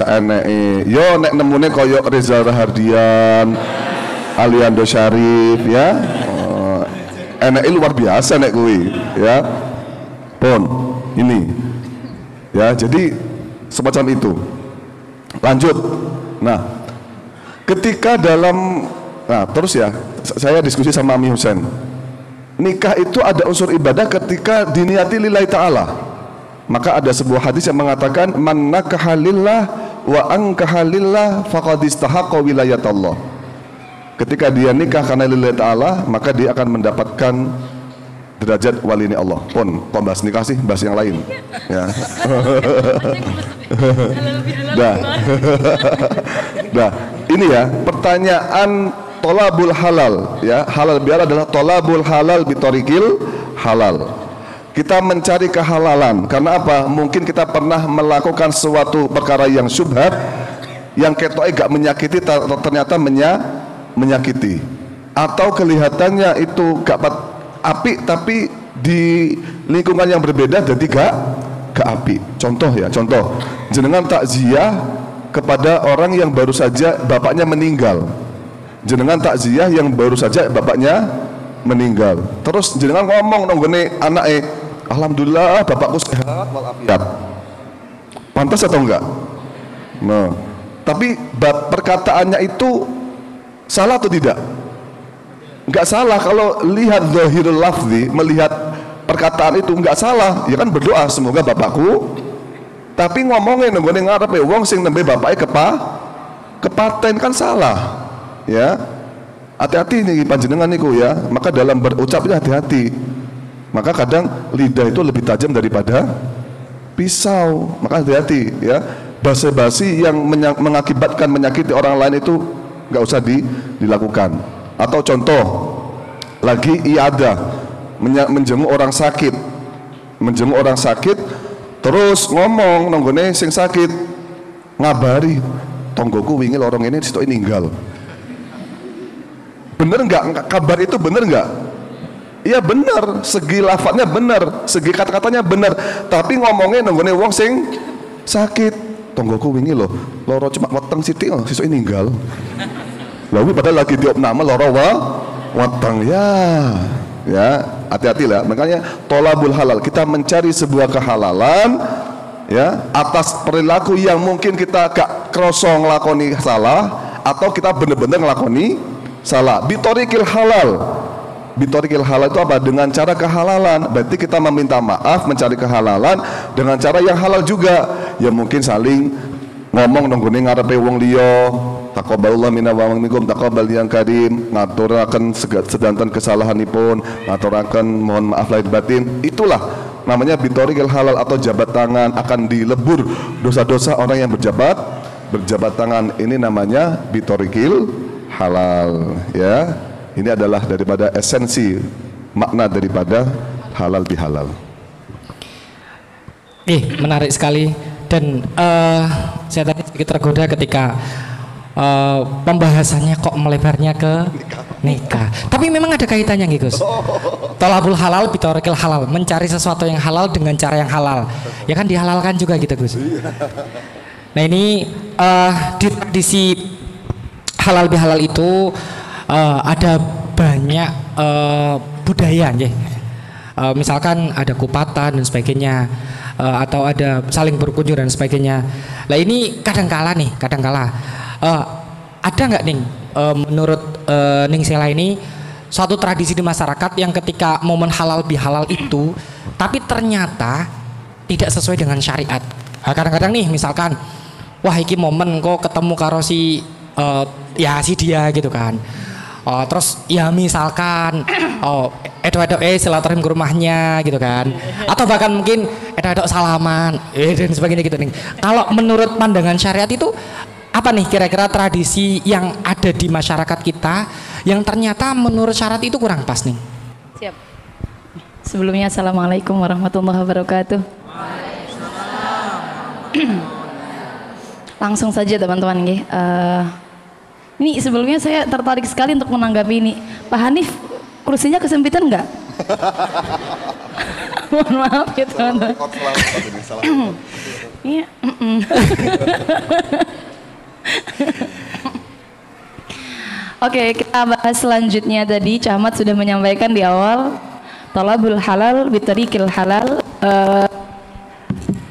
eneke. Yo nek nemune koyo Reza Rahardian, Aliando Syarif ya. Eneke luar biasa nek kuwi, ya. Pon, ini. Ya, jadi semacam itu. Lanjut. Nah, ketika terus ya, saya diskusi sama Ami Husain. Nikah itu ada unsur ibadah ketika diniati lillahi ta'ala. Maka ada sebuah hadis yang mengatakan man nakaha lillah wa ankaha lillah faqad istahaqqa wilayatallah. Ketika dia nikah karena lillahi ta'ala, maka dia akan mendapatkan derajat wali Allah. Pon, kok bahas nikah sih, bahas yang lain. Ya. Nah, ini ya pertanyaan tolabul halal, ya. Halal biar adalah tolabul halal bitorikil halal. Kita mencari kehalalan. Karena apa? Mungkin kita pernah melakukan suatu perkara yang syubhat, yang ketoknya gak menyakiti, ternyata menyakiti. Atau kelihatannya itu gak apik, tapi di lingkungan yang berbeda jadi gak apik. Contoh ya, jenengan takziah kepada orang yang baru saja bapaknya meninggal. Jenengan takziah yang baru saja bapaknya meninggal. Terus jenengan ngomong nonggone anake, alhamdulillah bapakku sehat walafiat. Pantas atau enggak? Nah, tapi perkataannya itu salah atau tidak? Enggak salah kalau lihat zahirul lafzi, melihat perkataan itu enggak salah. Ya kan berdoa semoga bapakku. Tapi ngomongin nggone ngarepe wong sing nembe bapake kepaten kan salah. Ya. Hati-hati nih panjenengan niku ya. Maka dalam berucapnya hati-hati. Maka kadang lidah itu lebih tajam daripada pisau. Maka hati-hati ya. Basa-basi yang mengakibatkan menyakiti orang lain itu enggak usah dilakukan. Atau contoh lagi iadah menjenguk orang sakit, terus ngomong nonggone sing sakit ngabari tonggoku wingi lorong ini situ ninggal. Bener nggak kabar itu bener nggak? Iya bener, segi lafadznya bener, segi kata-katanya bener, tapi ngomongnya nonggone wong sing sakit tonggoku wingi loh loro cuma weteng sithik oh situ ninggal. Lalu padahal lagi diopname loro weteng ya hati-hati lah. Makanya tolabul halal, kita mencari sebuah kehalalan ya atas perilaku yang mungkin kita gak kroso ngelakoni salah atau kita bener-bener ngelakoni salah. Bitorikil halal itu apa? Dengan cara kehalalan. Berarti kita meminta maaf, mencari kehalalan dengan cara yang halal juga. Ya mungkin saling ngomong nonggone ngarepe wong liya, taqabbalallahu minna wa minkum taqabbal yang karim, ngaturaken sedanten kesalahanipun, ngaturaken mohon maaf lahir batin. Itulah namanya bitorikil halal atau jabat tangan, akan dilebur dosa-dosa orang yang berjabat tangan. Ini namanya bitorikil halal ya. Ini adalah daripada esensi makna daripada halal bihalal. Menarik sekali. Dan saya tadi sedikit tergoda ketika pembahasannya kok melebarnya ke nikah. Tapi memang ada kaitannya nih Gus. Tolabul halal bitorikil halal, mencari sesuatu yang halal dengan cara yang halal. Ya kan dihalalkan juga gitu Gus. Nah ini di tradisi halal bihalal itu ada banyak budaya ya. Misalkan ada kupatan dan sebagainya. Atau ada saling berkunjung dan sebagainya. Nah ini kadangkala ada nggak nih menurut Ning Sela ini suatu tradisi di masyarakat yang ketika momen halal bihalal itu tapi ternyata tidak sesuai dengan syariat. Kadang-kadang nih misalkan wah iki momen kok ketemu karo si dia gitu kan. Terus ya misalkan edo-edo silaturahim ke rumahnya gitu kan, atau bahkan mungkin edo-edo salaman dan sebagainya gitu nih. Kalau menurut pandangan syariat itu apa nih kira-kira tradisi yang ada di masyarakat kita yang ternyata menurut syariat itu kurang pas nih? Siap. Sebelumnya assalamualaikum warahmatullahi wabarakatuh. Langsung saja teman-teman Ini sebelumnya saya tertarik sekali untuk menanggapi ini. Pak Hanif, kursinya kesempitan nggak? Mohon maaf ya teman-teman. Iya. Oke, kita bahas selanjutnya. Tadi Camat sudah menyampaikan di awal talabul halal bitariqil halal,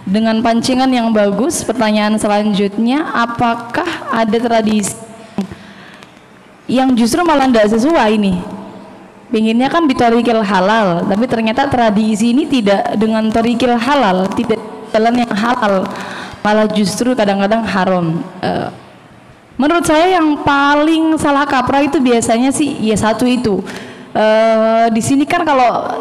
dengan pancingan yang bagus. Pertanyaan selanjutnya, apakah ada tradisi yang justru malah tidak sesuai nih? Pinginnya kan bitariqil halal, tapi ternyata tradisi ini tidak dengan tarikil halal, tidak jalan yang halal, malah justru kadang-kadang haram. Menurut saya yang paling salah kaprah itu biasanya sih ya satu itu. Di sini kan kalau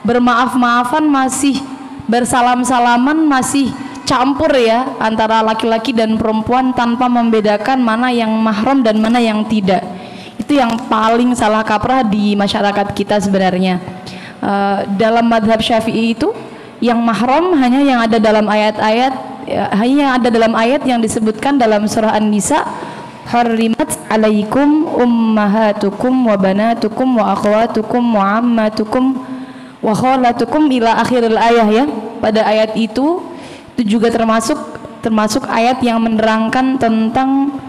bermaaf-maafan masih bersalam-salaman masih campur ya antara laki-laki dan perempuan tanpa membedakan mana yang mahram dan mana yang tidak. Itu yang paling salah kaprah di masyarakat kita sebenarnya. Dalam madhab Syafi'i itu yang mahram hanya yang ada dalam ayat-ayat, hanya yang ada dalam ayat yang disebutkan dalam surah An-Nisa, harrimat alaikum ummahatukum wa banatukum wa akhwatukum wa ammatukum wa khalatukum ila akhiril ayah ya. Pada ayat itu juga termasuk ayat yang menerangkan tentang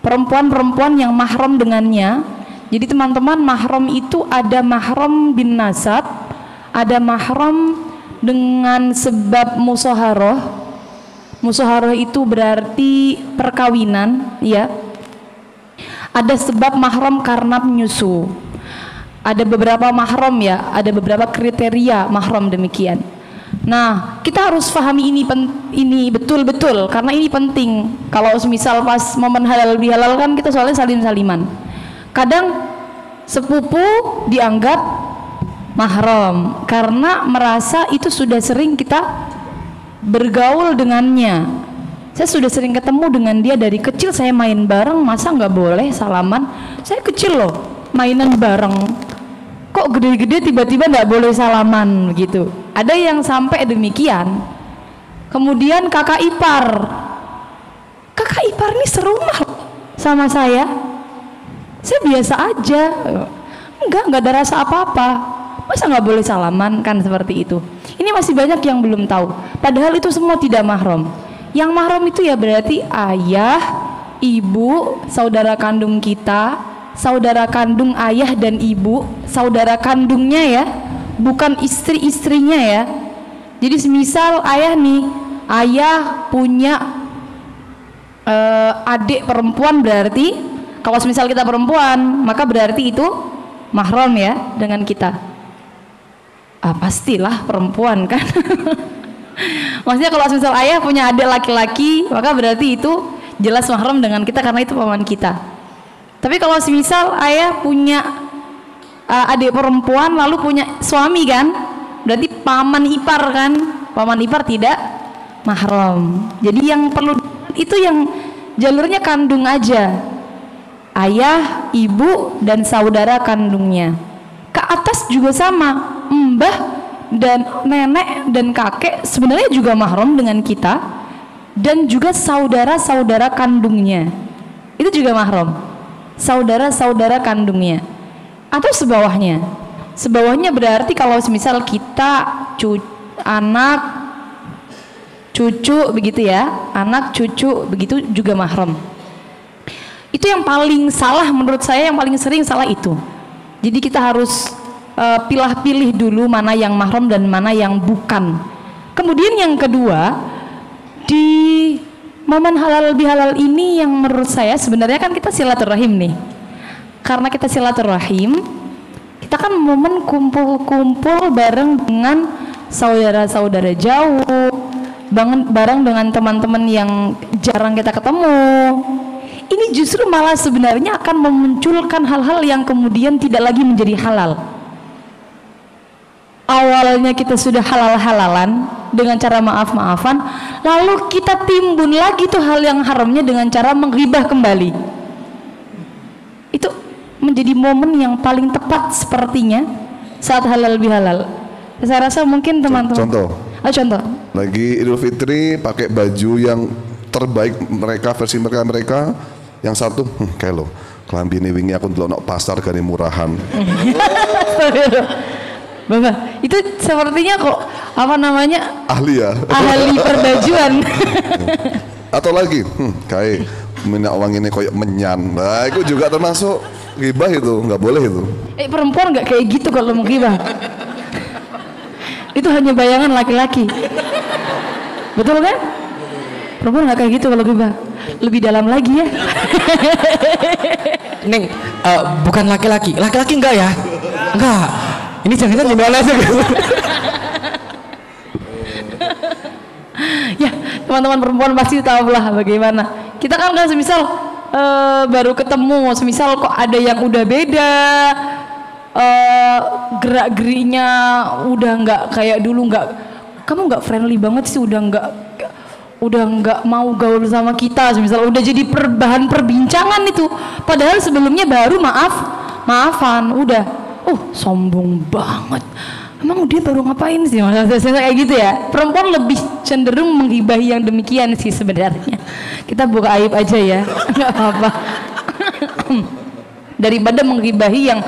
perempuan-perempuan yang mahram dengannya. Jadi teman-teman, mahram itu ada mahram bin nasab, ada mahram dengan sebab musaharoh. Musaharoh itu berarti perkawinan ya. Ada sebab mahram karena menyusu. Ada beberapa mahram ya, ada beberapa kriteria mahram demikian. Nah, kita harus pahami ini betul-betul karena ini penting. Kalau misal pas momen halal bihalal kan kita soalnya salim-saliman. Kadang sepupu dianggap mahram karena merasa itu sudah sering kita bergaul dengannya. Saya sudah sering ketemu dengan dia dari kecil, saya main bareng, masa nggak boleh salaman? Saya kecil loh, mainan bareng. Kok gede-gede tiba-tiba nggak boleh salaman gitu. Ada yang sampai demikian. Kemudian kakak ipar ini serumah sama saya biasa aja, nggak ada rasa apa-apa, masa nggak boleh salaman kan, seperti itu. Ini masih banyak yang belum tahu, padahal itu semua tidak mahram. Yang mahram itu ya berarti ayah, ibu, saudara kandung kita, saudara kandung ayah dan ibu, saudara kandungnya ya, bukan istri-istrinya ya. Jadi semisal ayah punya adik perempuan, berarti kalau semisal kita perempuan maka berarti itu mahram ya dengan kita. Pastilah perempuan kan. Maksudnya kalau semisal ayah punya adik laki-laki maka berarti itu jelas mahram dengan kita karena itu paman kita. Tapi kalau semisal ayah punya adik perempuan lalu punya suami kan, berarti paman ipar kan, paman ipar tidak mahram. Jadi yang perlu itu yang jalurnya kandung aja, ayah, ibu dan saudara kandungnya. Ke atas juga sama, mbah dan nenek dan kakek sebenarnya juga mahram dengan kita, dan juga saudara-saudara kandungnya itu juga mahram, saudara-saudara kandungnya. Atau sebawahnya berarti kalau misal kita anak cucu begitu ya, anak cucu begitu juga mahram. Itu yang paling salah menurut saya, yang paling sering salah itu. Jadi kita harus pilih-pilih dulu mana yang mahram dan mana yang bukan. Kemudian yang kedua, di momen halal bihalal ini yang menurut saya sebenarnya kan kita silaturahim nih. Karena kita silaturahim, kita kan momen kumpul-kumpul bareng dengan saudara-saudara jauh, bareng dengan teman-teman yang jarang kita ketemu. Ini justru malah sebenarnya akan memunculkan hal-hal yang kemudian tidak lagi menjadi halal. Awalnya kita sudah halal-halalan dengan cara maaf-maafan, lalu kita timbun lagi tuh hal yang haramnya dengan cara menghibah kembali. Itu menjadi momen yang paling tepat sepertinya saat halal bihalal. Saya rasa mungkin teman-teman. Contoh. Lagi Idul Fitri pakai baju yang terbaik mereka, versi mereka, Yang satu, kayak lo kelambine wingi aku ndelok pasar gane murahan. Bapak, itu sepertinya kok apa namanya? Ahli ya. Ahli perbajuan. Atau lagi, kayak minyak wangi ini koyok menyan. Nah, itu juga termasuk ghibah itu, nggak boleh itu. Perempuan nggak kayak gitu kalau mau ghibah. Itu hanya bayangan laki-laki. Betul kan? Perempuan nggak kayak gitu kalau ghibah. Lebih dalam lagi ya. Neng, bukan laki-laki. Laki-laki enggak ya? Enggak. Ini jangan-jangan gimana sih? Ya, teman-teman perempuan pasti tahu lah bagaimana. Kita kan semisal baru ketemu, semisal kok ada yang udah beda, gerak-geriknya udah nggak kayak dulu, kamu nggak friendly banget sih, udah nggak mau gaul sama kita, semisal udah jadi bahan perbincangan itu. Padahal sebelumnya baru maafan, udah, sombong banget. Emang dia baru ngapain sih? Maksudnya kayak gitu ya. Perempuan lebih cenderung menggibahi yang demikian sih sebenarnya. Kita buka aib aja ya, nggak apa-apa. Daripada menggibahi yang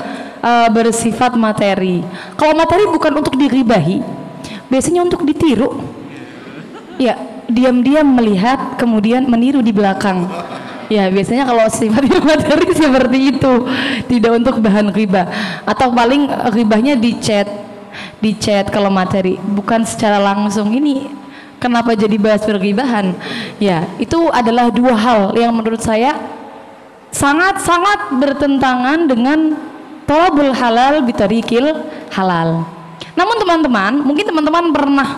bersifat materi. Kalau materi bukan untuk digibahi, biasanya untuk ditiru. Ya, diam-diam melihat kemudian meniru di belakang. Ya, biasanya kalau sifatnya materi seperti itu, tidak untuk bahan ghibah. Atau paling ghibahnya di chat kalau materi, bukan secara langsung. Ini kenapa jadi bahas perghibahan? Ya, itu adalah dua hal yang menurut saya sangat-sangat bertentangan dengan thalabul halal bitarikil halal. Namun teman-teman, mungkin teman-teman pernah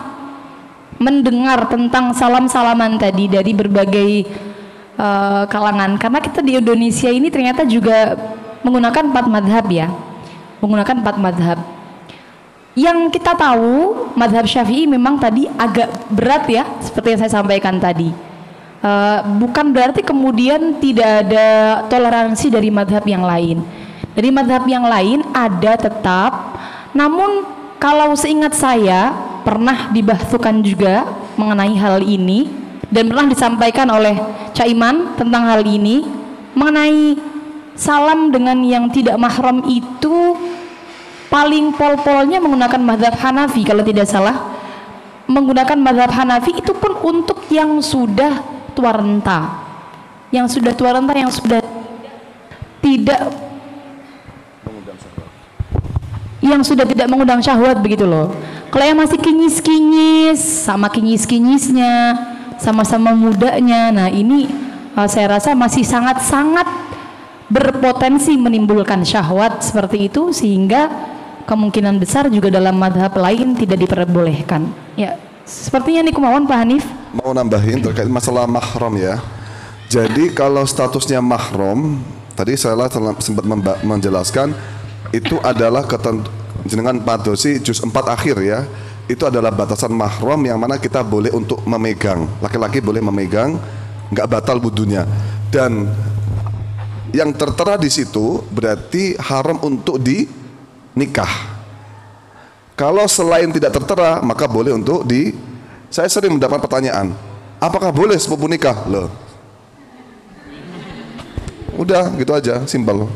mendengar tentang salam-salaman tadi dari berbagai kalangan, karena kita di Indonesia ini ternyata juga menggunakan 4 madhab ya, menggunakan 4 madhab. Yang kita tahu madhab Syafi'i memang tadi agak berat ya, seperti yang saya sampaikan tadi. Bukan berarti kemudian tidak ada toleransi dari madhab yang lain. Dari madhab yang lain ada tetap, namun kalau seingat saya pernah dibahsukan juga mengenai hal ini dan pernah disampaikan oleh Cak Iman tentang hal ini mengenai salam dengan yang tidak mahram itu paling pol-polnya menggunakan mazhab Hanafi kalau tidak salah. Menggunakan mazhab Hanafi itu pun untuk yang sudah tua renta, yang sudah tidak mengundang syahwat begitu loh. Kalau yang masih kinyis-kinyis, sama kinyis-kinyisnya, sama-sama mudanya, nah ini saya rasa masih sangat-sangat berpotensi menimbulkan syahwat seperti itu, sehingga kemungkinan besar juga dalam madhab lain tidak diperbolehkan. Ya, sepertinya nih Kumawan, Pak Hanif mau nambahin terkait masalah mahram ya. Jadi kalau statusnya mahram, tadi saya sempat menjelaskan itu adalah jenengan padosi juz 4 akhir ya. Itu adalah batasan mahram yang mana kita boleh untuk memegang, laki-laki boleh memegang, nggak batal wudunya. Dan yang tertera di situ berarti haram untuk dinikah. Kalau selain tidak tertera maka boleh untuk saya sering mendapat pertanyaan, apakah boleh sepupu nikah? Loh, udah gitu aja, simpel.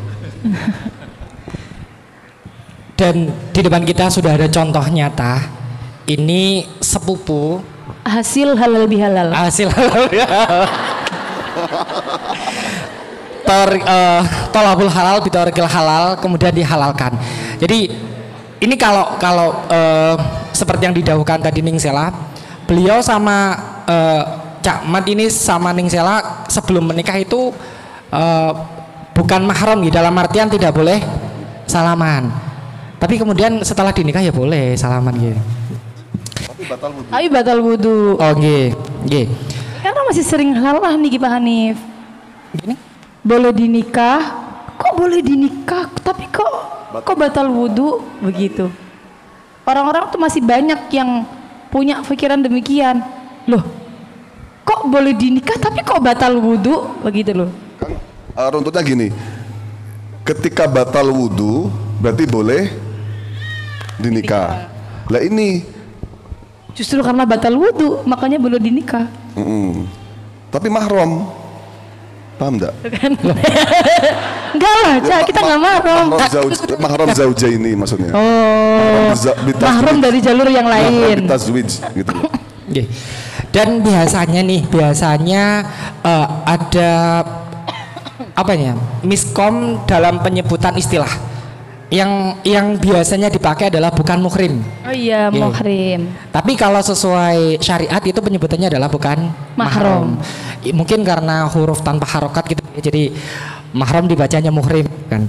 Dan di depan kita sudah ada contoh nyata. Ini sepupu hasil halal bihalal. Hasil halal bihalal. Thalabul halal bitarikil halal kemudian dihalalkan. Jadi ini kalau seperti yang didahulukan tadi Ning Sela, beliau sama Cak Mat ini sama Ning Sela sebelum menikah itu bukan mahram ya, dalam artian tidak boleh salaman. Tapi kemudian setelah dinikah ya boleh salaman gitu. Tapi batal wudu. Oh nggih. Karena masih sering salah nih Pak Hanif. Gini? Boleh dinikah, kok boleh dinikah, tapi kok batal wudu begitu. Orang-orang tuh masih banyak yang punya pikiran demikian. Loh, kok boleh dinikah tapi kok batal wudu begitu loh. Kan runtutnya gini. Ketika batal wudu berarti boleh dinikah. Lah ini justru karena batal wudu makanya boleh dinikah. Tapi mahram Paham enggak? Enggak lah, Cak, kita nggak mahram. Mahram zaujaini maksudnya. Oh, mahram dari jalur yang lain. Tazwij gitu loh. Oke. Dan biasanya ada apa ya, miskom dalam penyebutan istilah. Yang biasanya dipakai adalah bukan muhrim. Oh iya, muhrim. Tapi kalau sesuai syariat itu penyebutannya adalah bukan mahram. Mungkin karena huruf tanpa harokat gitu, jadi mahram dibacanya muhrim kan.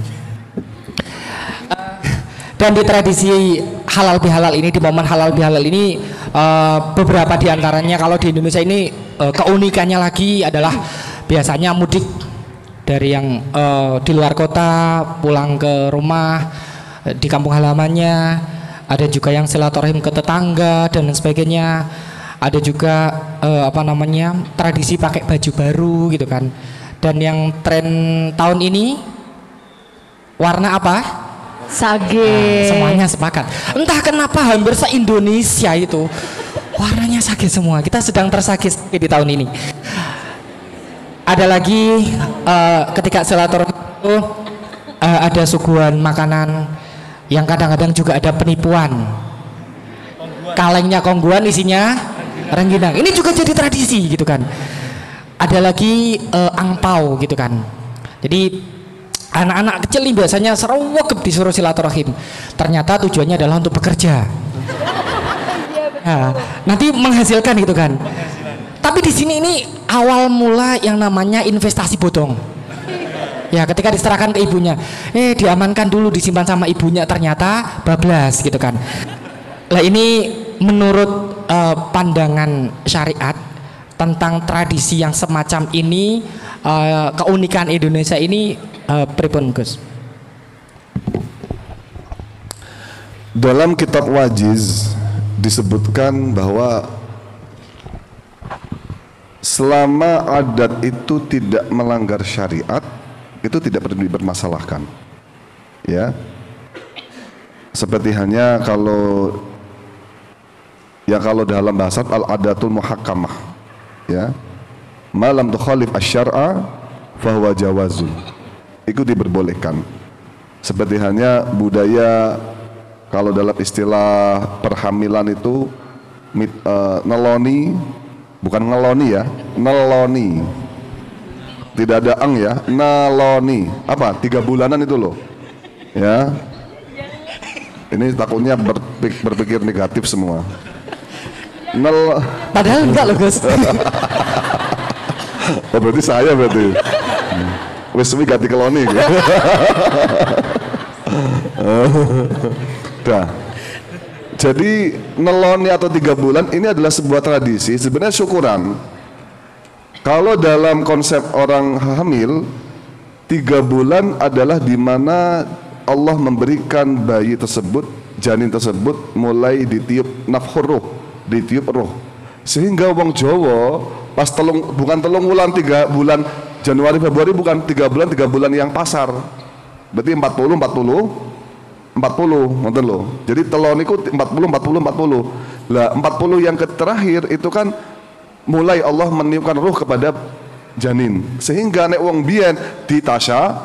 Dan di tradisi halal bihalal ini, di momen halal bihalal ini, beberapa diantaranya kalau di Indonesia ini keunikannya lagi adalah biasanya mudik dari yang di luar kota pulang ke rumah di kampung halamannya, ada juga yang silaturahim ke tetangga dan lain sebagainya, ada juga tradisi pakai baju baru gitu kan. Dan yang tren tahun ini warna apa? Sage. Semuanya sepakat. Entah kenapa hampir se-Indonesia itu warnanya sage semua. Kita sedang tersage di tahun ini. Ada lagi ketika silaturahim itu ada suguhan makanan yang kadang-kadang juga ada penipuan. Kalengnya kongguan, isinya rengginang. Ini juga jadi tradisi gitu kan. Ada lagi angpau gitu kan. Jadi anak-anak kecil ini biasanya serowok disuruh silaturahim. Ternyata tujuannya adalah untuk bekerja. Nah, nanti menghasilkan gitu kan. Tapi di sini ini awal mula yang namanya investasi bodong. Ya, ketika diserahkan ke ibunya, diamankan dulu, disimpan sama ibunya, ternyata bablas gitu kan. Lah ini menurut pandangan syariat tentang tradisi yang semacam ini, keunikan Indonesia ini, pripun Gus? Dalam kitab Wajiz disebutkan bahwa selama adat itu tidak melanggar syariat, itu tidak perlu dipermasalahkan. Ya. Seperti hanya kalau dalam bahasa al-adatul muhakkamah, ya. Malam tukhalif asy-syar'a fahuwa jawazun. Itu diperbolehkan. Seperti hanya budaya, kalau dalam istilah perhamilan itu neloni, bukan ngeloni ya, neloni. Tidak ada ang ya, neloni. Apa? 3 bulanan itu loh. Ya. Ini takutnya berpikir negatif semua. Padahal enggak loh Gus. Oh, berarti saya berarti. Wes suwi ganti keloni. Dah. Jadi neloni atau 3 bulan ini adalah sebuah tradisi, sebenarnya syukuran. Kalau dalam konsep orang hamil, 3 bulan adalah di mana Allah memberikan bayi tersebut, janin tersebut mulai ditiup nafkhur ruh, ditiup roh. Sehingga wong Jawa pas bukan telung bulan 3 bulan Januari Februari, bukan 3 bulan yang pasar. Berarti 40 ngoten lho. Jadi telon niku 40. Lah 40 yang terakhir itu kan mulai Allah meniupkan ruh kepada janin. Sehingga nek wong biyen ditasya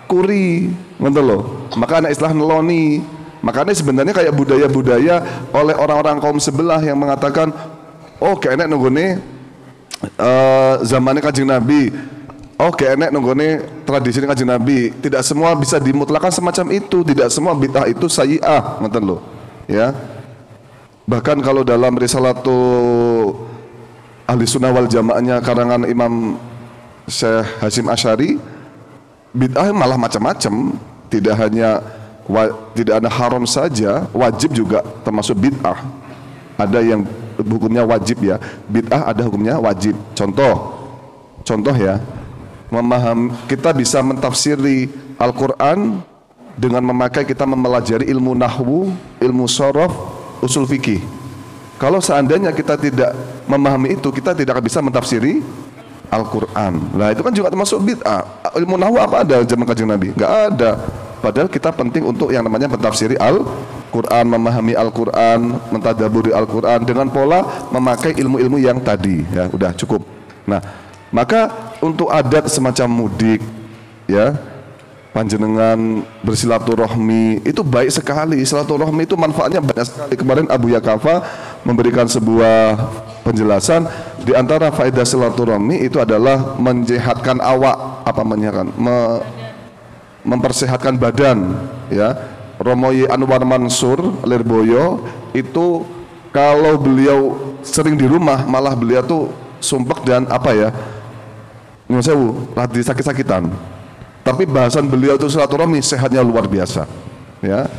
kuri, ngoten lho. Maka ana istilah neloni. Makanya sebenarnya kayak budaya-budaya oleh orang-orang kaum sebelah yang mengatakan, oh kayak enek nunggone zamannya Kanjeng Nabi. Oh kayak enek nunggone tradisi Kanjeng Nabi. Tidak semua bisa dimutlakan semacam itu. Tidak semua bid'ah itu sayyi'ah, ngoten lho. Ya. Bahkan kalau dalam Risalatu Ahli Sunnah wal Jamaahnya karangan Imam Syekh Hasyim Asy'ari, bid'ah malah macam-macam. Tidak hanya tidak ada haram saja, wajib juga termasuk bid'ah. Ada yang hukumnya wajib ya, bid'ah ada hukumnya wajib. Contoh ya, kita bisa mentafsiri Al-Quran dengan kita mempelajari ilmu nahwu, ilmu sorof, usul fikih. Kalau seandainya kita tidak memahami itu, kita tidak akan bisa mentafsiri Al-Quran. Nah itu kan juga termasuk bid'ah. Ilmu nahwu apa ada zaman Kanjeng Nabi? Nggak ada. Padahal kita penting untuk yang namanya mentafsiri Al-Quran, memahami Al-Quran, mentadaburi Al-Quran dengan pola memakai ilmu-ilmu yang tadi. Ya udah cukup. Nah Maka untuk adat semacam mudik, ya, panjenengan bersilaturahmi itu baik sekali. Silaturahmi itu manfaatnya banyak sekali. Kemarin Abu Yakafa memberikan sebuah penjelasan di antara faedah silaturahmi itu adalah menyehatkan awak, mempersehatkan badan, ya. Romoyi Anwar Mansur Lirboyo itu kalau beliau sering di rumah malah beliau tuh sumpek dan nyuwun sewu, lagi sakit-sakitan. Tapi bahasan beliau itu silaturahmi sehatnya luar biasa, ya.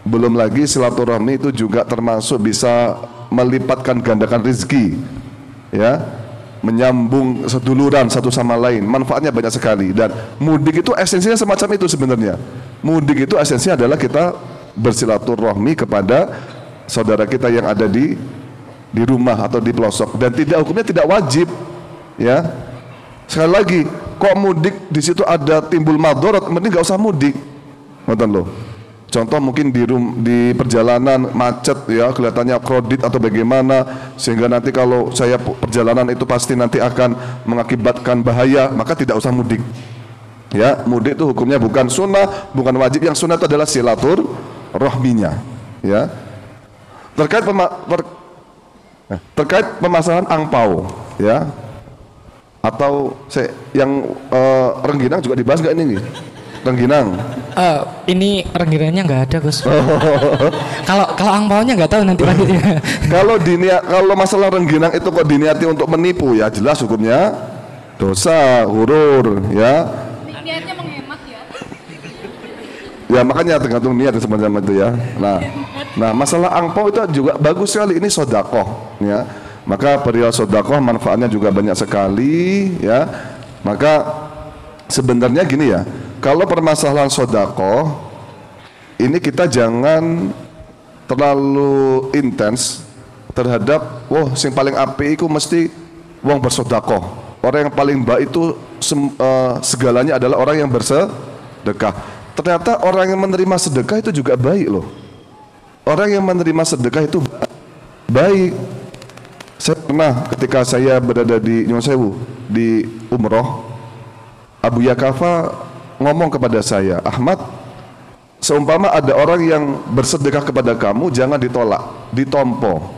Belum lagi silaturahmi itu juga termasuk bisa melipatkan gandakan rezeki, ya, menyambung seduluran satu sama lain. Manfaatnya banyak sekali. Dan mudik itu esensinya semacam itu sebenarnya. Mudik itu esensinya adalah kita bersilaturahmi kepada saudara kita yang ada di rumah atau di pelosok, dan hukumnya tidak wajib, ya. Sekali lagi, kok mudik di situ ada timbul madorot, mending nggak usah mudik. Nonton loh. Contoh mungkin di perjalanan macet, ya, kelihatannya kredit atau bagaimana, sehingga nanti kalau saya perjalanan itu pasti nanti akan mengakibatkan bahaya, maka tidak usah mudik. Ya, mudik itu hukumnya bukan sunnah, bukan wajib. Yang sunnah itu adalah silaturahminya, ya. Terkait pemasangan angpau, ya, atau yang rengginang juga dibahas nggak ini? Rengginang? Ini rengginangnya nggak ada, Gus. Kalau angpaunya nggak tahu nanti lanjutnya. Kalau masalah rengginang itu kok diniati untuk menipu, ya jelas hukumnya dosa, hurur, ya. Niatnya menghemat, ya. Ya makanya tergantung niat semacam itu, ya. Nah, masalah angpau itu juga bagus sekali, ini sodakoh, ya. Maka perihal sodakoh manfaatnya juga banyak sekali, ya. Maka sebenarnya gini, ya, kalau permasalahan sodakoh ini kita jangan terlalu intens terhadap sing paling apik itu mesti wong bersodakoh. Orang yang paling baik itu segalanya adalah orang yang bersedekah. Ternyata orang yang menerima sedekah itu juga baik loh. Orang yang menerima sedekah itu baik. Saya pernah ketika saya berada di Nyuwun Sewu di umroh, Abu Yakafa ngomong kepada saya, Ahmad, seumpama ada orang yang bersedekah kepada kamu, jangan ditolak, ditompo.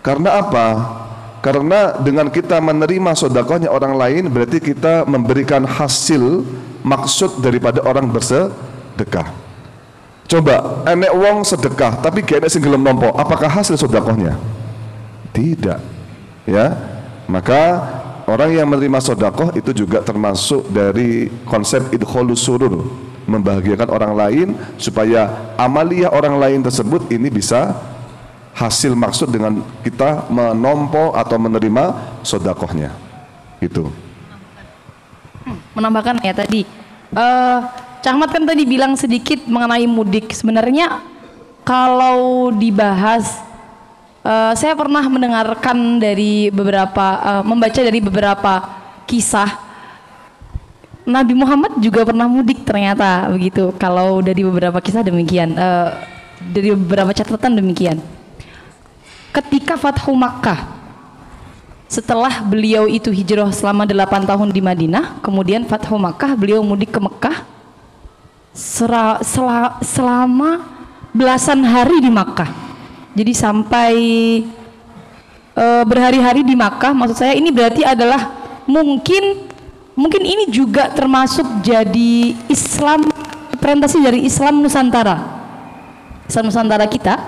Karena apa? Karena dengan kita menerima sedekahnya orang lain, berarti kita memberikan hasil maksud daripada orang bersedekah. Coba, enek wong sedekah, tapi gak enek sing gelem nompo, apakah hasil sedekahnya? Tidak, ya. Maka orang yang menerima sedekah itu juga termasuk dari konsep idkholus surur, membahagiakan orang lain supaya amaliyah orang lain tersebut ini bisa hasil maksud dengan kita menompo atau menerima sedekahnya. Itu. Menambahkan ya tadi, Cak Ahmad kan tadi bilang sedikit mengenai mudik. Sebenarnya kalau dibahas, saya pernah mendengarkan dari membaca dari beberapa kisah. Nabi Muhammad juga pernah mudik ternyata begitu. Kalau dari beberapa kisah demikian, dari beberapa catatan demikian. Ketika Fathu Makkah, setelah beliau itu hijrah selama 8 tahun di Madinah, kemudian Fathu Makkah beliau mudik ke Mekah selama belasan hari di Makkah. Jadi sampai berhari-hari di Makkah. Maksud saya ini berarti adalah mungkin ini juga termasuk jadi Islam, presentasi dari Islam Nusantara. Islam Nusantara kita,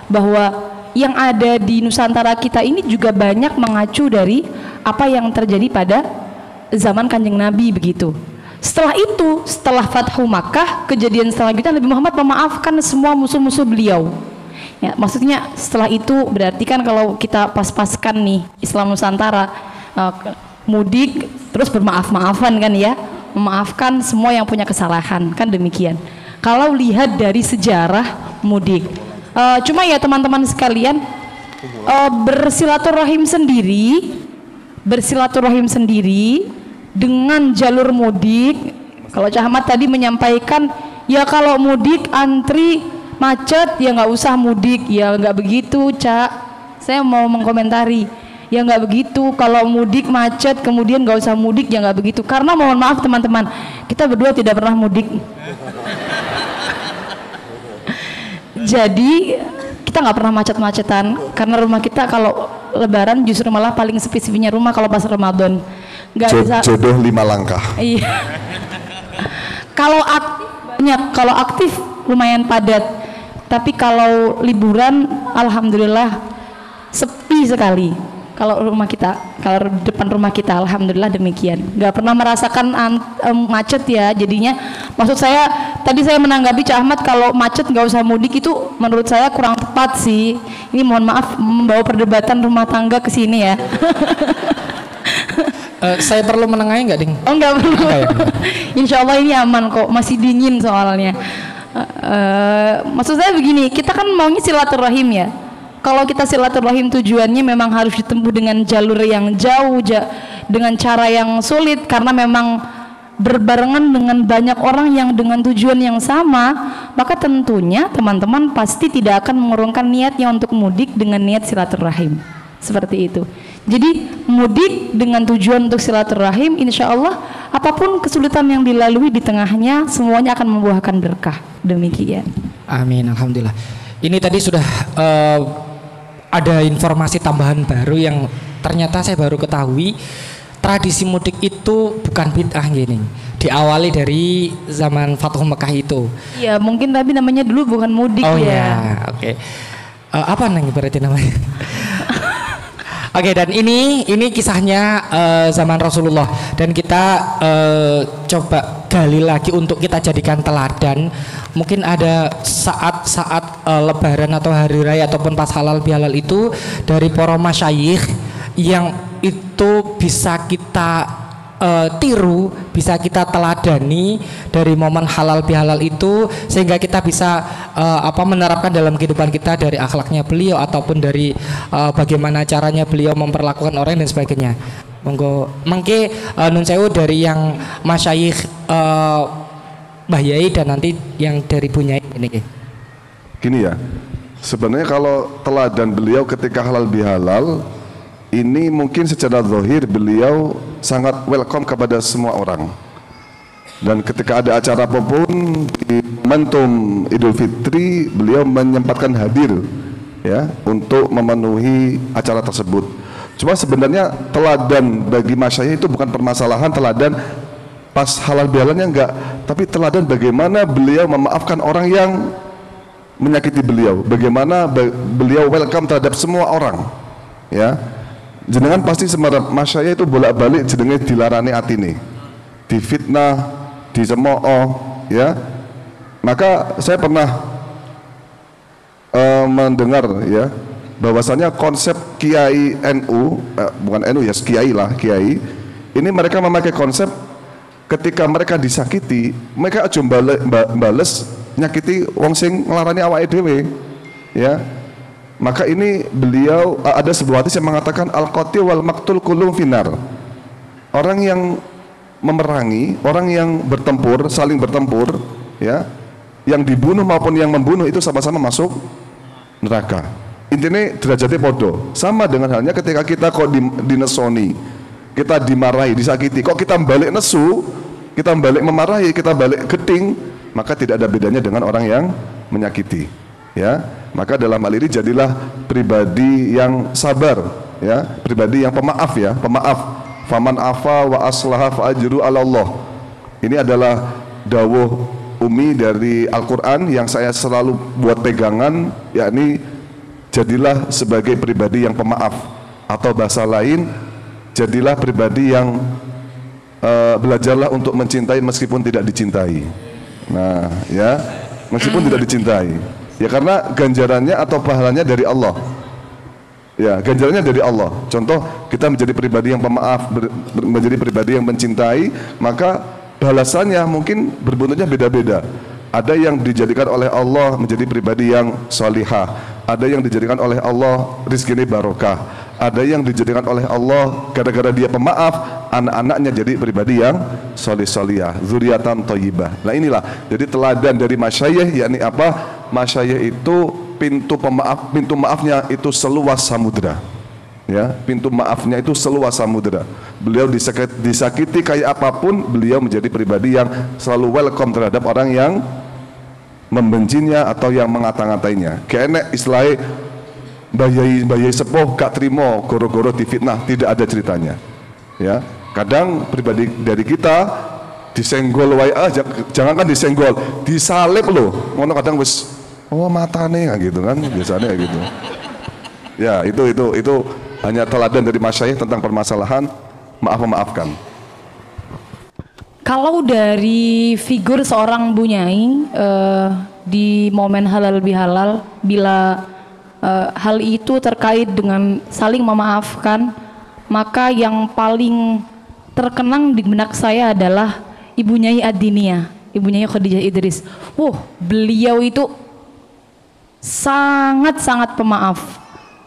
bahwa yang ada di Nusantara kita ini juga banyak mengacu dari apa yang terjadi pada zaman Kanjeng Nabi begitu. Setelah itu, setelah Fathu Makkah, kejadian selanjutnya Nabi Muhammad memaafkan semua musuh-musuh beliau. Ya, maksudnya setelah itu berarti kan kalau kita pas-paskan nih Islam Nusantara, mudik terus bermaaf-maafan kan ya, memaafkan semua yang punya kesalahan, kan demikian. Kalau lihat dari sejarah mudik, cuma ya teman-teman sekalian, bersilaturahim sendiri dengan jalur mudik. Kalau Cak Ahmad tadi menyampaikan, ya kalau mudik antri macet ya nggak usah mudik, ya nggak begitu Cak. Saya mau mengkomentari, Ya nggak begitu. Kalau mudik macet kemudian nggak usah mudik, ya nggak begitu. Karena mohon maaf teman-teman, kita berdua tidak pernah mudik. Jadi kita nggak pernah macet-macetan karena rumah kita kalau Lebaran justru malah paling sepi-sepinya rumah kalau pas Ramadan. Nggak bisa. Jodoh 5 langkah. Iya. Kalau aktif banyak, kalau aktif lumayan padat. Tapi kalau liburan, alhamdulillah sepi sekali. Kalau rumah kita, kalau depan rumah kita, alhamdulillah demikian. Nggak pernah merasakan macet ya. Jadinya, maksud saya tadi saya menanggapi Cak Ahmad kalau macet nggak usah mudik itu menurut saya kurang tepat sih. Ini mohon maaf membawa perdebatan rumah tangga ke sini ya. Saya perlu menengahi nggak, Ding? Oh nggak perlu. Insya Allah ini aman kok, masih dingin soalnya. Maksud saya begini, kita kan maunya silaturahim ya. Kalau kita silaturahim tujuannya memang harus ditempuh dengan jalur yang jauh, dengan cara yang sulit, karena memang berbarengan dengan banyak orang yang dengan tujuan yang sama, maka tentunya teman-teman pasti tidak akan mengurungkan niatnya untuk mudik dengan niat silaturahim. Seperti itu. Jadi mudik dengan tujuan untuk silaturahim, insya Allah apapun kesulitan yang dilalui di tengahnya semuanya akan membuahkan berkah. Demikian. Amin, alhamdulillah. Ini tadi sudah ada informasi tambahan baru yang ternyata saya baru ketahui. Tradisi mudik itu bukan bid'ah gini. Diawali dari zaman Fathu Mekah itu. Iya, mungkin tapi namanya dulu bukan mudik ya. Oh ya, oke. Apa nang berarti namanya? Oke, dan ini kisahnya zaman Rasulullah, dan kita coba gali lagi untuk kita jadikan teladan. Mungkin ada saat-saat Lebaran atau hari raya ataupun pas halal bihalal itu dari para masyayikh yang itu bisa kita tiru, bisa kita teladani dari momen halal bihalal itu, sehingga kita bisa menerapkan dalam kehidupan kita dari akhlaknya beliau ataupun dari bagaimana caranya beliau memperlakukan orang dan sebagainya. Monggo mengke nun sewu dari yang masyayikh Mbah Yai dan nanti yang dari Bu Nyai ini. Gini ya, sebenarnya kalau teladan beliau ketika halal bihalal ini mungkin secara zahir beliau sangat welcome kepada semua orang. Dan ketika ada acara apapun di momentum Idul Fitri, beliau menyempatkan hadir ya untuk memenuhi acara tersebut. Cuma sebenarnya teladan bagi masyayikh itu bukan permasalahan teladan pas halal bihalalnya enggak, tapi teladan bagaimana beliau memaafkan orang yang menyakiti beliau, bagaimana beliau welcome terhadap semua orang ya. Jenengan pasti semarap masyayikh itu bolak-balik jenenge dilarani atine, difitnah, dicemooh ya. Maka saya pernah mendengar ya bahwasanya konsep kiai NU, bukan NU ya, kiai lah, kiai ini mereka memakai konsep ketika mereka disakiti, mereka aja bales nyakiti wong sing nglarani awake dhewe ya. Maka ini beliau ada sebuah hadis yang mengatakan al-qatil wal maqtul kullu finar. Orang yang memerangi, orang yang bertempur, saling bertempur ya, yang dibunuh maupun yang membunuh itu sama-sama masuk neraka. Intinya derajatnya podo. Sama dengan halnya ketika kita kok dinesoni, kita dimarahi, disakiti, kok kita balik nesu, kita balik memarahi, kita balik geting, maka tidak ada bedanya dengan orang yang menyakiti ya. Maka dalam hal ini jadilah pribadi yang sabar ya, pribadi yang pemaaf ya, pemaaf. Faman afa wa aslaha fa ajru 'ala Allah. Ini adalah dawuh umi dari Al-Qur'an yang saya selalu buat pegangan, yakni jadilah sebagai pribadi yang pemaaf, atau bahasa lain jadilah pribadi yang belajarlah untuk mencintai meskipun tidak dicintai. Nah ya, meskipun tidak dicintai ya, karena ganjarannya atau pahalanya dari Allah ya, ganjarannya dari Allah. Contoh kita menjadi pribadi yang pemaaf, menjadi pribadi yang mencintai, maka balasannya mungkin berbentuknya beda-beda. Ada yang dijadikan oleh Allah menjadi pribadi yang solihah, ada yang dijadikan oleh Allah rizkinya barokah, ada yang dijadikan oleh Allah gara-gara dia pemaaf, anak-anaknya jadi pribadi yang solih-solihah, zuriatan thayyibah. Nah inilah jadi teladan dari masyayikh, yakni apa? Masyayikh itu pintu maafnya itu seluas samudra Ya, pintu maafnya itu seluas samudera. Beliau disakiti kayak apapun, beliau menjadi pribadi yang selalu welcome terhadap orang yang membencinya atau yang mengata-ngatainya. Kayak istilahnya bayai sepuh gak terima goro-goro difitnah, tidak ada ceritanya. Ya, kadang pribadi dari kita disenggol wae aja, jangankan disenggol, disalib loh. Ngono kadang wis matane gitu kan, biasanya gitu. Ya, itu hanya teladan dari masyayikh tentang permasalahan maaf-memaafkan. Kalau dari figur seorang Bunyai di momen halal bihalal, bila hal itu terkait dengan saling memaafkan, maka yang paling terkenang di benak saya adalah Ibu Nyai Ad-Diniyah, Ibu Nyai Khadijah Idris. Beliau itu sangat-sangat pemaaf.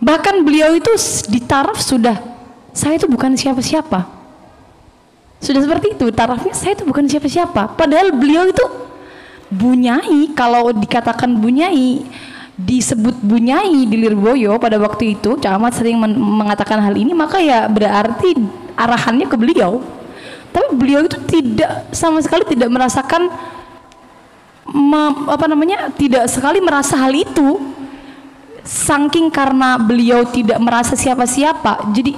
Bahkan beliau itu di taraf sudah, saya itu bukan siapa-siapa. Sudah seperti itu tarafnya, saya itu bukan siapa-siapa. Padahal beliau itu Bunyai, kalau dikatakan Bunyai, disebut Bunyai di Lirboyo pada waktu itu, camat sering mengatakan hal ini, maka ya berarti arahannya ke beliau. Tapi beliau itu tidak, sama sekali tidak merasakan tidak sekali merasa hal itu. Saking karena beliau tidak merasa siapa-siapa, jadi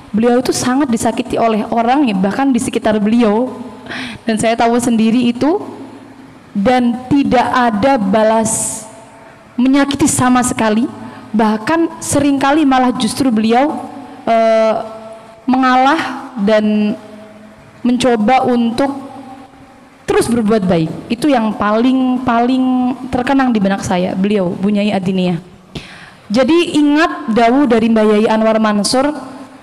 beliau itu sangat disakiti oleh orang ya, bahkan di sekitar beliau, dan saya tahu sendiri itu, dan tidak ada balas menyakiti sama sekali. Bahkan seringkali malah justru beliau mengalah dan mencoba untuk terus berbuat baik. Itu yang paling terkenang di benak saya, beliau Bunyai Ad-Diniyah. Jadi ingat dawuh dari Mbah Yai Anwar Mansur,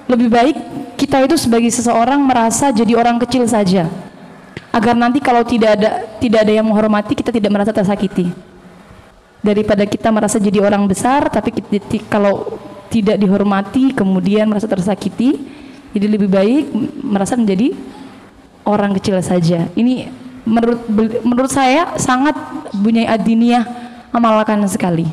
lebih baik kita itu sebagai seseorang merasa jadi orang kecil saja, agar nanti kalau tidak ada yang menghormati, kita tidak merasa tersakiti, daripada kita merasa jadi orang besar tapi kalau tidak dihormati kemudian merasa tersakiti. Jadi lebih baik merasa menjadi orang kecil saja. Ini menurut saya sangat Bunyai Ad-Diniyah amalkan sekali.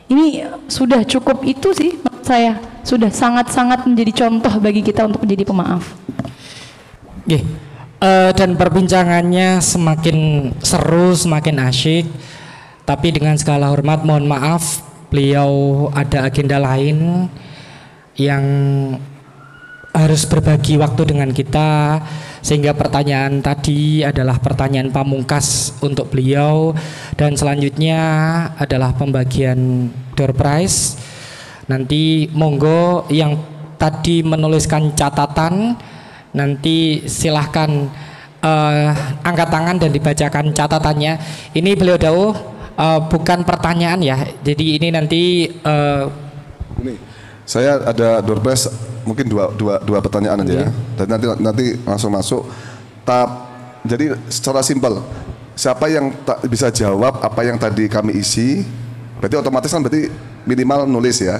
Ini sudah cukup, itu sih menurut saya sudah sangat-sangat menjadi contoh bagi kita untuk menjadi pemaaf. Dan perbincangannya semakin seru, semakin asyik. Tapi dengan segala hormat, mohon maaf, beliau ada agenda lain yang harus berbagi waktu dengan kita, sehingga pertanyaan tadi adalah pertanyaan pamungkas untuk beliau, dan selanjutnya adalah pembagian door prize. Nanti monggo yang tadi menuliskan catatan, nanti silahkan angkat tangan dan dibacakan catatannya. Ini beliau dawuh bukan pertanyaan ya, jadi ini nanti ini saya ada door prize, mungkin dua pertanyaan aja ya. Dan nanti langsung masuk. Jadi secara simpel, siapa yang bisa jawab apa yang tadi kami isi, berarti otomatis kan berarti minimal nulis ya.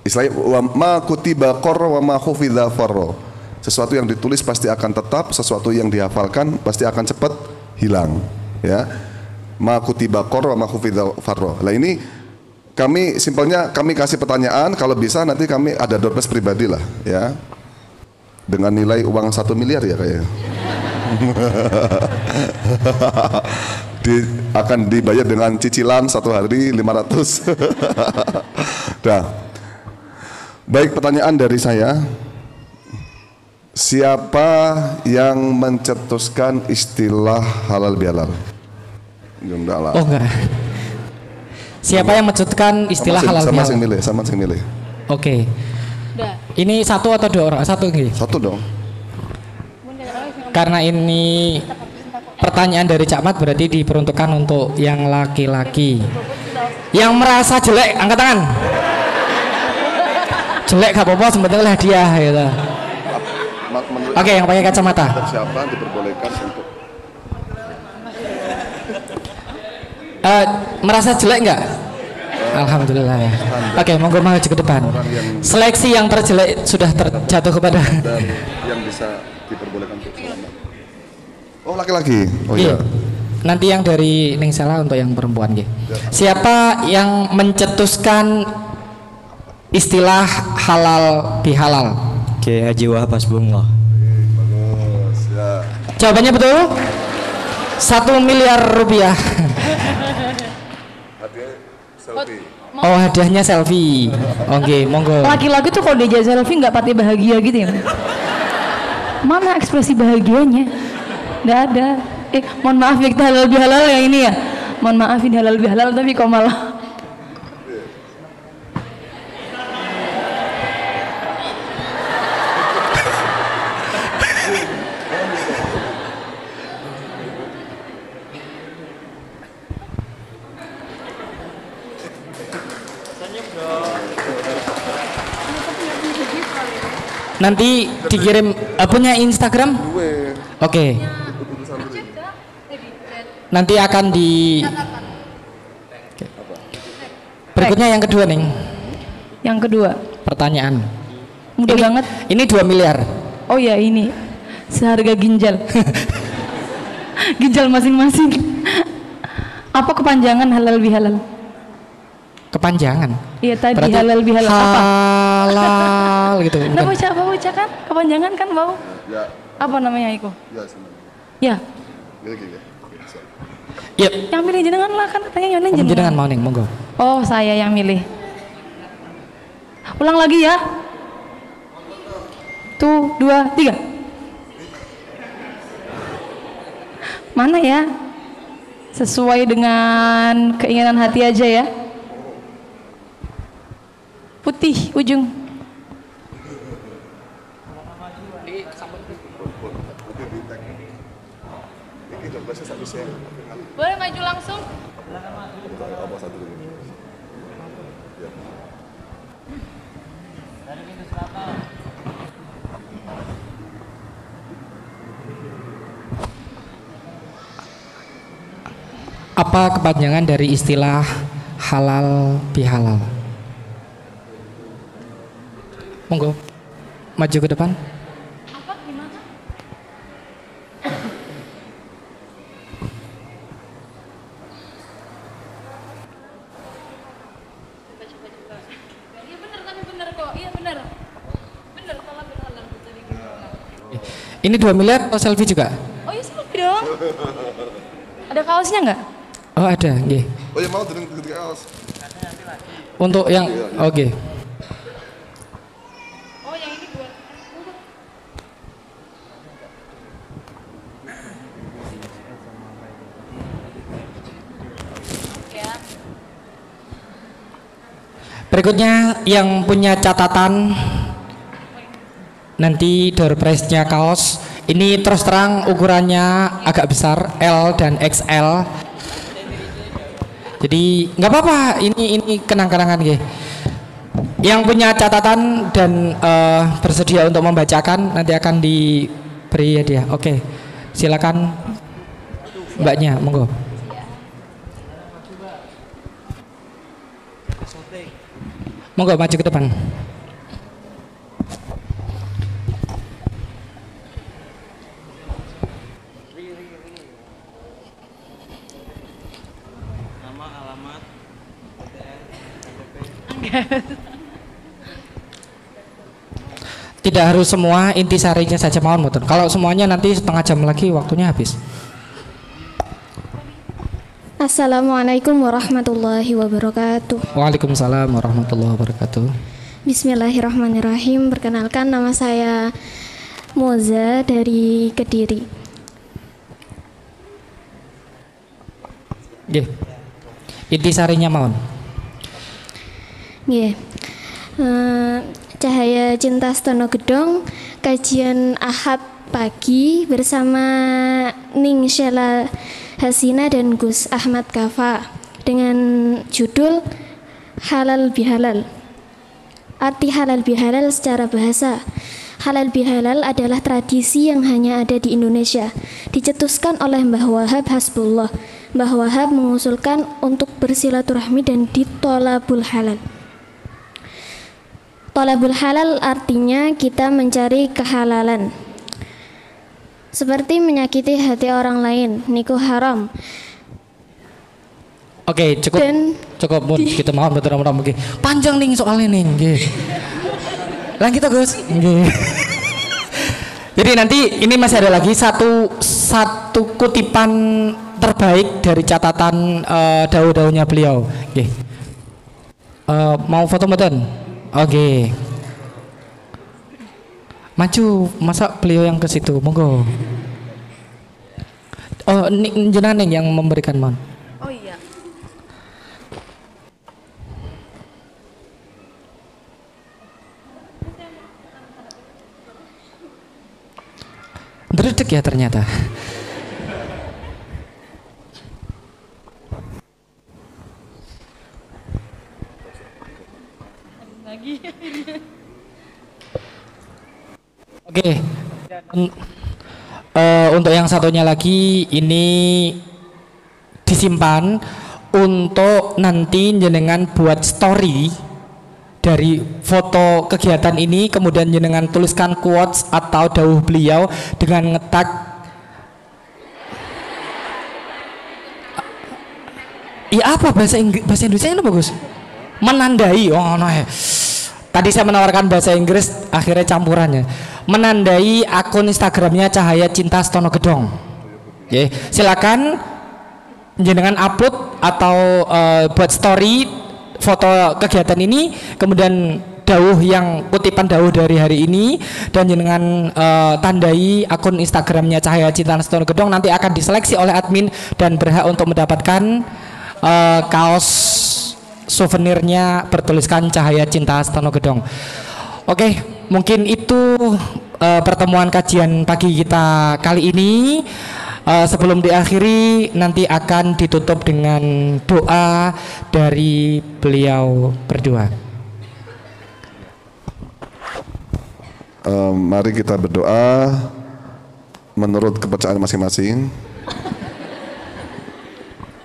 Istilahnya wa ma kutiba qarra wa ma khufidha farra. Sesuatu yang ditulis pasti akan tetap, sesuatu yang dihafalkan pasti akan cepat hilang, ya. Ma kutiba qarra wa ma khufidha farra. Lah ini kami simpelnya kami kasih pertanyaan, kalau bisa nanti kami ada door prize pribadi lah ya, dengan nilai uang 1 miliar ya kayaknya. Akan dibayar dengan cicilan 1 hari 500. Dah. Baik, pertanyaan dari saya, siapa yang mencetuskan istilah halal bihalal? Oh enggak. Siapa yang mencetuskan istilah halal bihalal? Sama sing milih. Oke. Ini satu atau dua orang? Satu nggih. Satu dong. Karena ini pertanyaan dari Cak Mat, berarti diperuntukkan untuk yang laki-laki. Yang merasa jelek angkat tangan. Jelek gak apa-apa, sebetulnya hadiah gitu. Oke, yang pakai kacamata. Siapa diperbolehkan untuk merasa jelek nggak? Alhamdulillah ya. Oke, monggo maju ke depan. Seleksi yang terjelek sudah terjatuh kepada dan yang bisa diperbolehkan untuk selamat. Oh, laki-laki. Oh iya. Nanti yang dari Ning Sela untuk yang perempuan gitu. Siapa yang mencetuskan istilah halal bihalal? Oke, Haji Wahab Hasbullah. Bagus ya. Jawabannya betul? 1 miliar rupiah. Hadiah selfie. Oh, hadiahnya selfie. Oke, monggo. Laki-laki tuh kalau diajak selfie nggak pati bahagia gitu ya? Mana ekspresi bahagianya? Nggak ada. Mohon maaf ya, kita halal bihalal yang ini ya. Mohon maaf ini halal bihalal tapi kok malah. Nanti dikirim punya Instagram? Oke. Nanti akan di berikutnya yang kedua nih. Yang kedua. Pertanyaan. Mudah banget. Ini 2 miliar. Oh ya ini seharga ginjal. Ginjal masing-masing. Apa kepanjangan halal bihalal? Kepanjangan. Iya tadi Berarti halal bihalal apa? Halal gitu. Nah, Bukan. baca kan? Kepanjangan kan bau? Ya. Apa namanya Iko? Ya sebenarnya. Ya. Gini. Yep. Yang milih jenengan lah kan katanya yang milih Jenengan mau nih, monggo. Oh saya yang milih. Ulang lagi ya. Tuh 2, 3. Mana ya? Sesuai dengan keinginan hati aja ya. Putih ujung. Boleh maju langsung? Apa kepanjangan dari istilah halal bihalal? Monggo, maju ke depan. Apa gimana? Iya benar tapi benar kok. Iya benar. Benar salah benar. Ini 2 miliar atau selfie juga? Oh iya selfie dong. Ada kaosnya nggak? Oh ada, nggih. Oh ya mau dengan ketika kaos. Untuk yang oke. Oh yang ini buat. Ya. Berikutnya yang punya catatan nanti door prize-nya kaos. Ini terus terang ukurannya agak besar, L dan XL. Jadi nggak apa-apa, ini kenang-kenangan gitu. Yang punya catatan dan bersedia untuk membacakan nanti akan diberi hadiah. Oke, silakan mbaknya, monggo. Monggo maju ke depan. Tidak harus semua, intisarinya saja mohon mutur. Kalau semuanya nanti setengah jam lagi waktunya habis. Assalamualaikum warahmatullahi wabarakatuh. Waalaikumsalam warahmatullahi wabarakatuh. Bismillahirrahmanirrahim. Perkenalkan nama saya Moza dari Kediri. Nggih. Intisarinya mohon. Nggih. Cahaya Cinta Stono Gedong, kajian Ahad pagi bersama Ning Sheila Hasina dan Gus Ahmad Kafa dengan judul Halal Bihalal. Arti halal bihalal secara bahasa. Halal bihalal adalah tradisi yang hanya ada di Indonesia. Dicetuskan oleh Mbah Wahab Hasbullah. Mbah Wahab mengusulkan untuk bersilaturahmi dan ditolabul halal. Tolabul halal artinya kita mencari kehalalan. Seperti menyakiti hati orang lain, niku haram. Oke, cukup. Dan Cukup mun kita mohon betul-betul nggih. Panjang nih soalnya nih nggih. Lang kita Gus. Nggih. Jadi nanti ini masih ada lagi satu kutipan terbaik dari catatan dawuh-dawuhnya beliau. Nggih. Mau foto mboten? Oke. Maju, masa beliau yang ke situ, monggo. Oh, jenengan yang memberikan mon. Oh iya. Dredeg ya ternyata. Oke. Untuk yang satunya lagi ini disimpan untuk nanti jenengan buat story dari foto kegiatan ini, kemudian jenengan tuliskan quotes atau dawuh beliau dengan ngetak apa bahasa Indonesia ini bagus, menandai. Oh no ya. Tadi saya menawarkan bahasa Inggris, akhirnya campurannya. Menandai akun Instagramnya Cahaya Cinta Stono Gedong. Oke, silakan jenengan upload atau buat story foto kegiatan ini, kemudian dawuh yang kutipan dawuh dari hari ini, dan jenengan tandai akun Instagramnya Cahaya Cinta Stono Gedong. Nanti akan diseleksi oleh admin dan berhak untuk mendapatkan kaos souvenirnya bertuliskan Cahaya Cinta Stono Gedong. Oke, mungkin itu pertemuan kajian pagi kita kali ini. Sebelum diakhiri, nanti akan ditutup dengan doa dari beliau berdua. Mari kita berdoa menurut kepercayaan masing-masing.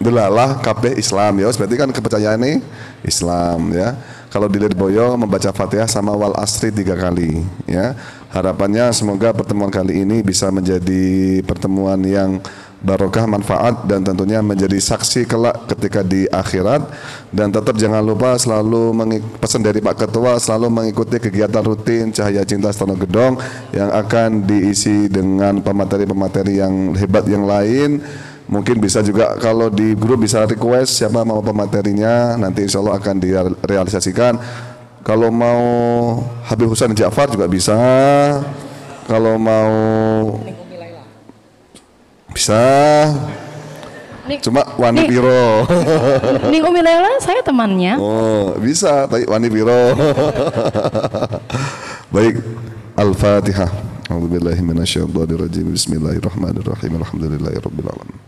Delalah kabeh Islam ya, berarti kan kepercayaan ini Islam ya. Kalau di Lirboyo membaca Fatihah sama wal asri 3 kali ya. Harapannya semoga pertemuan kali ini bisa menjadi pertemuan yang barokah, manfaat, dan tentunya menjadi saksi kelak ketika di akhirat. Dan tetap jangan lupa selalu pesan dari Pak Ketua, selalu mengikuti kegiatan rutin Cahaya Cinta Stono Gedong yang akan diisi dengan pemateri-pemateri yang hebat yang lain. Mungkin bisa juga kalau di grup bisa request siapa mau pematerinya, nanti insya Allah akan direalisasikan. Kalau mau Habib Husain Ja'far juga bisa. Kalau mau bisa. Cuma Wani Biro. Ning Umi Lela saya temannya. Oh, bisa, tapi Wani Biro. Baik, Al-Fatihah. A'udzubillahi minasyaitonirrajim. Bismillahirrahmanirrahim. Alhamdulillahirabbil alamin.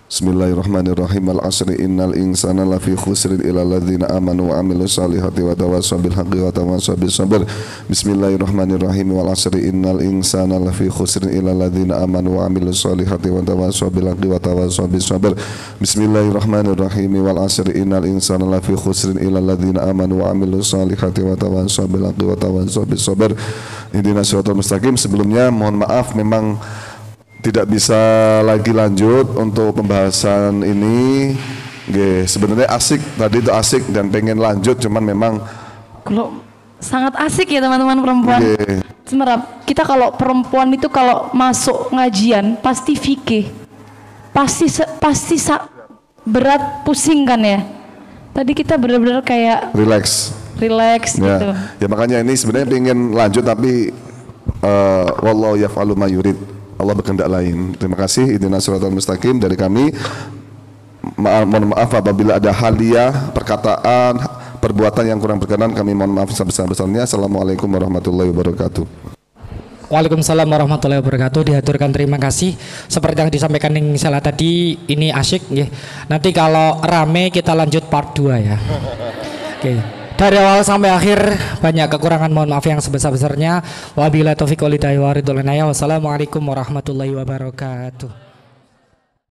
Bismillahirrahmanirrahim. Al-asri innal insana lafi khusrin illa alladzina amanu wa amilus solihati wa tawassaw bil haqqi wa tawassaw bis sabr. Bismillahirrahmanirrahim. Wal asri innal insana lafi khusrin illa alladzina amanu wa amilus solihati wa tawassaw bil haqqi wa tawassaw bis sabr. Bismillahirrahmanirrahim. Wal asri innal insana lafi khusrin illa alladzina amanu wa amilus solihati wa tawassaw bil haqqi wa tawassaw bis sabr. Ihdinas siratal mustaqim. Sebelumnya mohon maaf, memang tidak bisa lagi lanjut untuk pembahasan ini. Sebenarnya asik, tadi itu asik dan pengen lanjut, cuman memang Kalau sangat asik ya teman-teman perempuan. Semerap, kita kalau perempuan itu kalau masuk ngajian pasti fikih, pasti berat, pusing kan ya. Tadi kita benar-benar kayak relax gitu. Ya makanya ini sebenarnya pengen lanjut, tapi wallahu yaf'alu ma yurid. Allah berkehendak lain. Terima kasih. Ihdinas siratal mustaqim dari kami. Mohon maaf apabila ada haliah, perkataan, perbuatan yang kurang berkenan, kami mohon maaf sebesar-besarnya. Assalamualaikum warahmatullahi wabarakatuh. Waalaikumsalam warahmatullahi wabarakatuh. Dihaturkan terima kasih. Seperti yang disampaikan Ning Sela tadi, ini asyik ya. Nanti kalau rame kita lanjut part 2 ya. Oke. Dari awal sampai akhir banyak kekurangan, mohon maaf yang sebesar-besarnya. Wabillahi taufiq wal hidayah wa ridwan. Wassalamualaikum warahmatullahi wabarakatuh.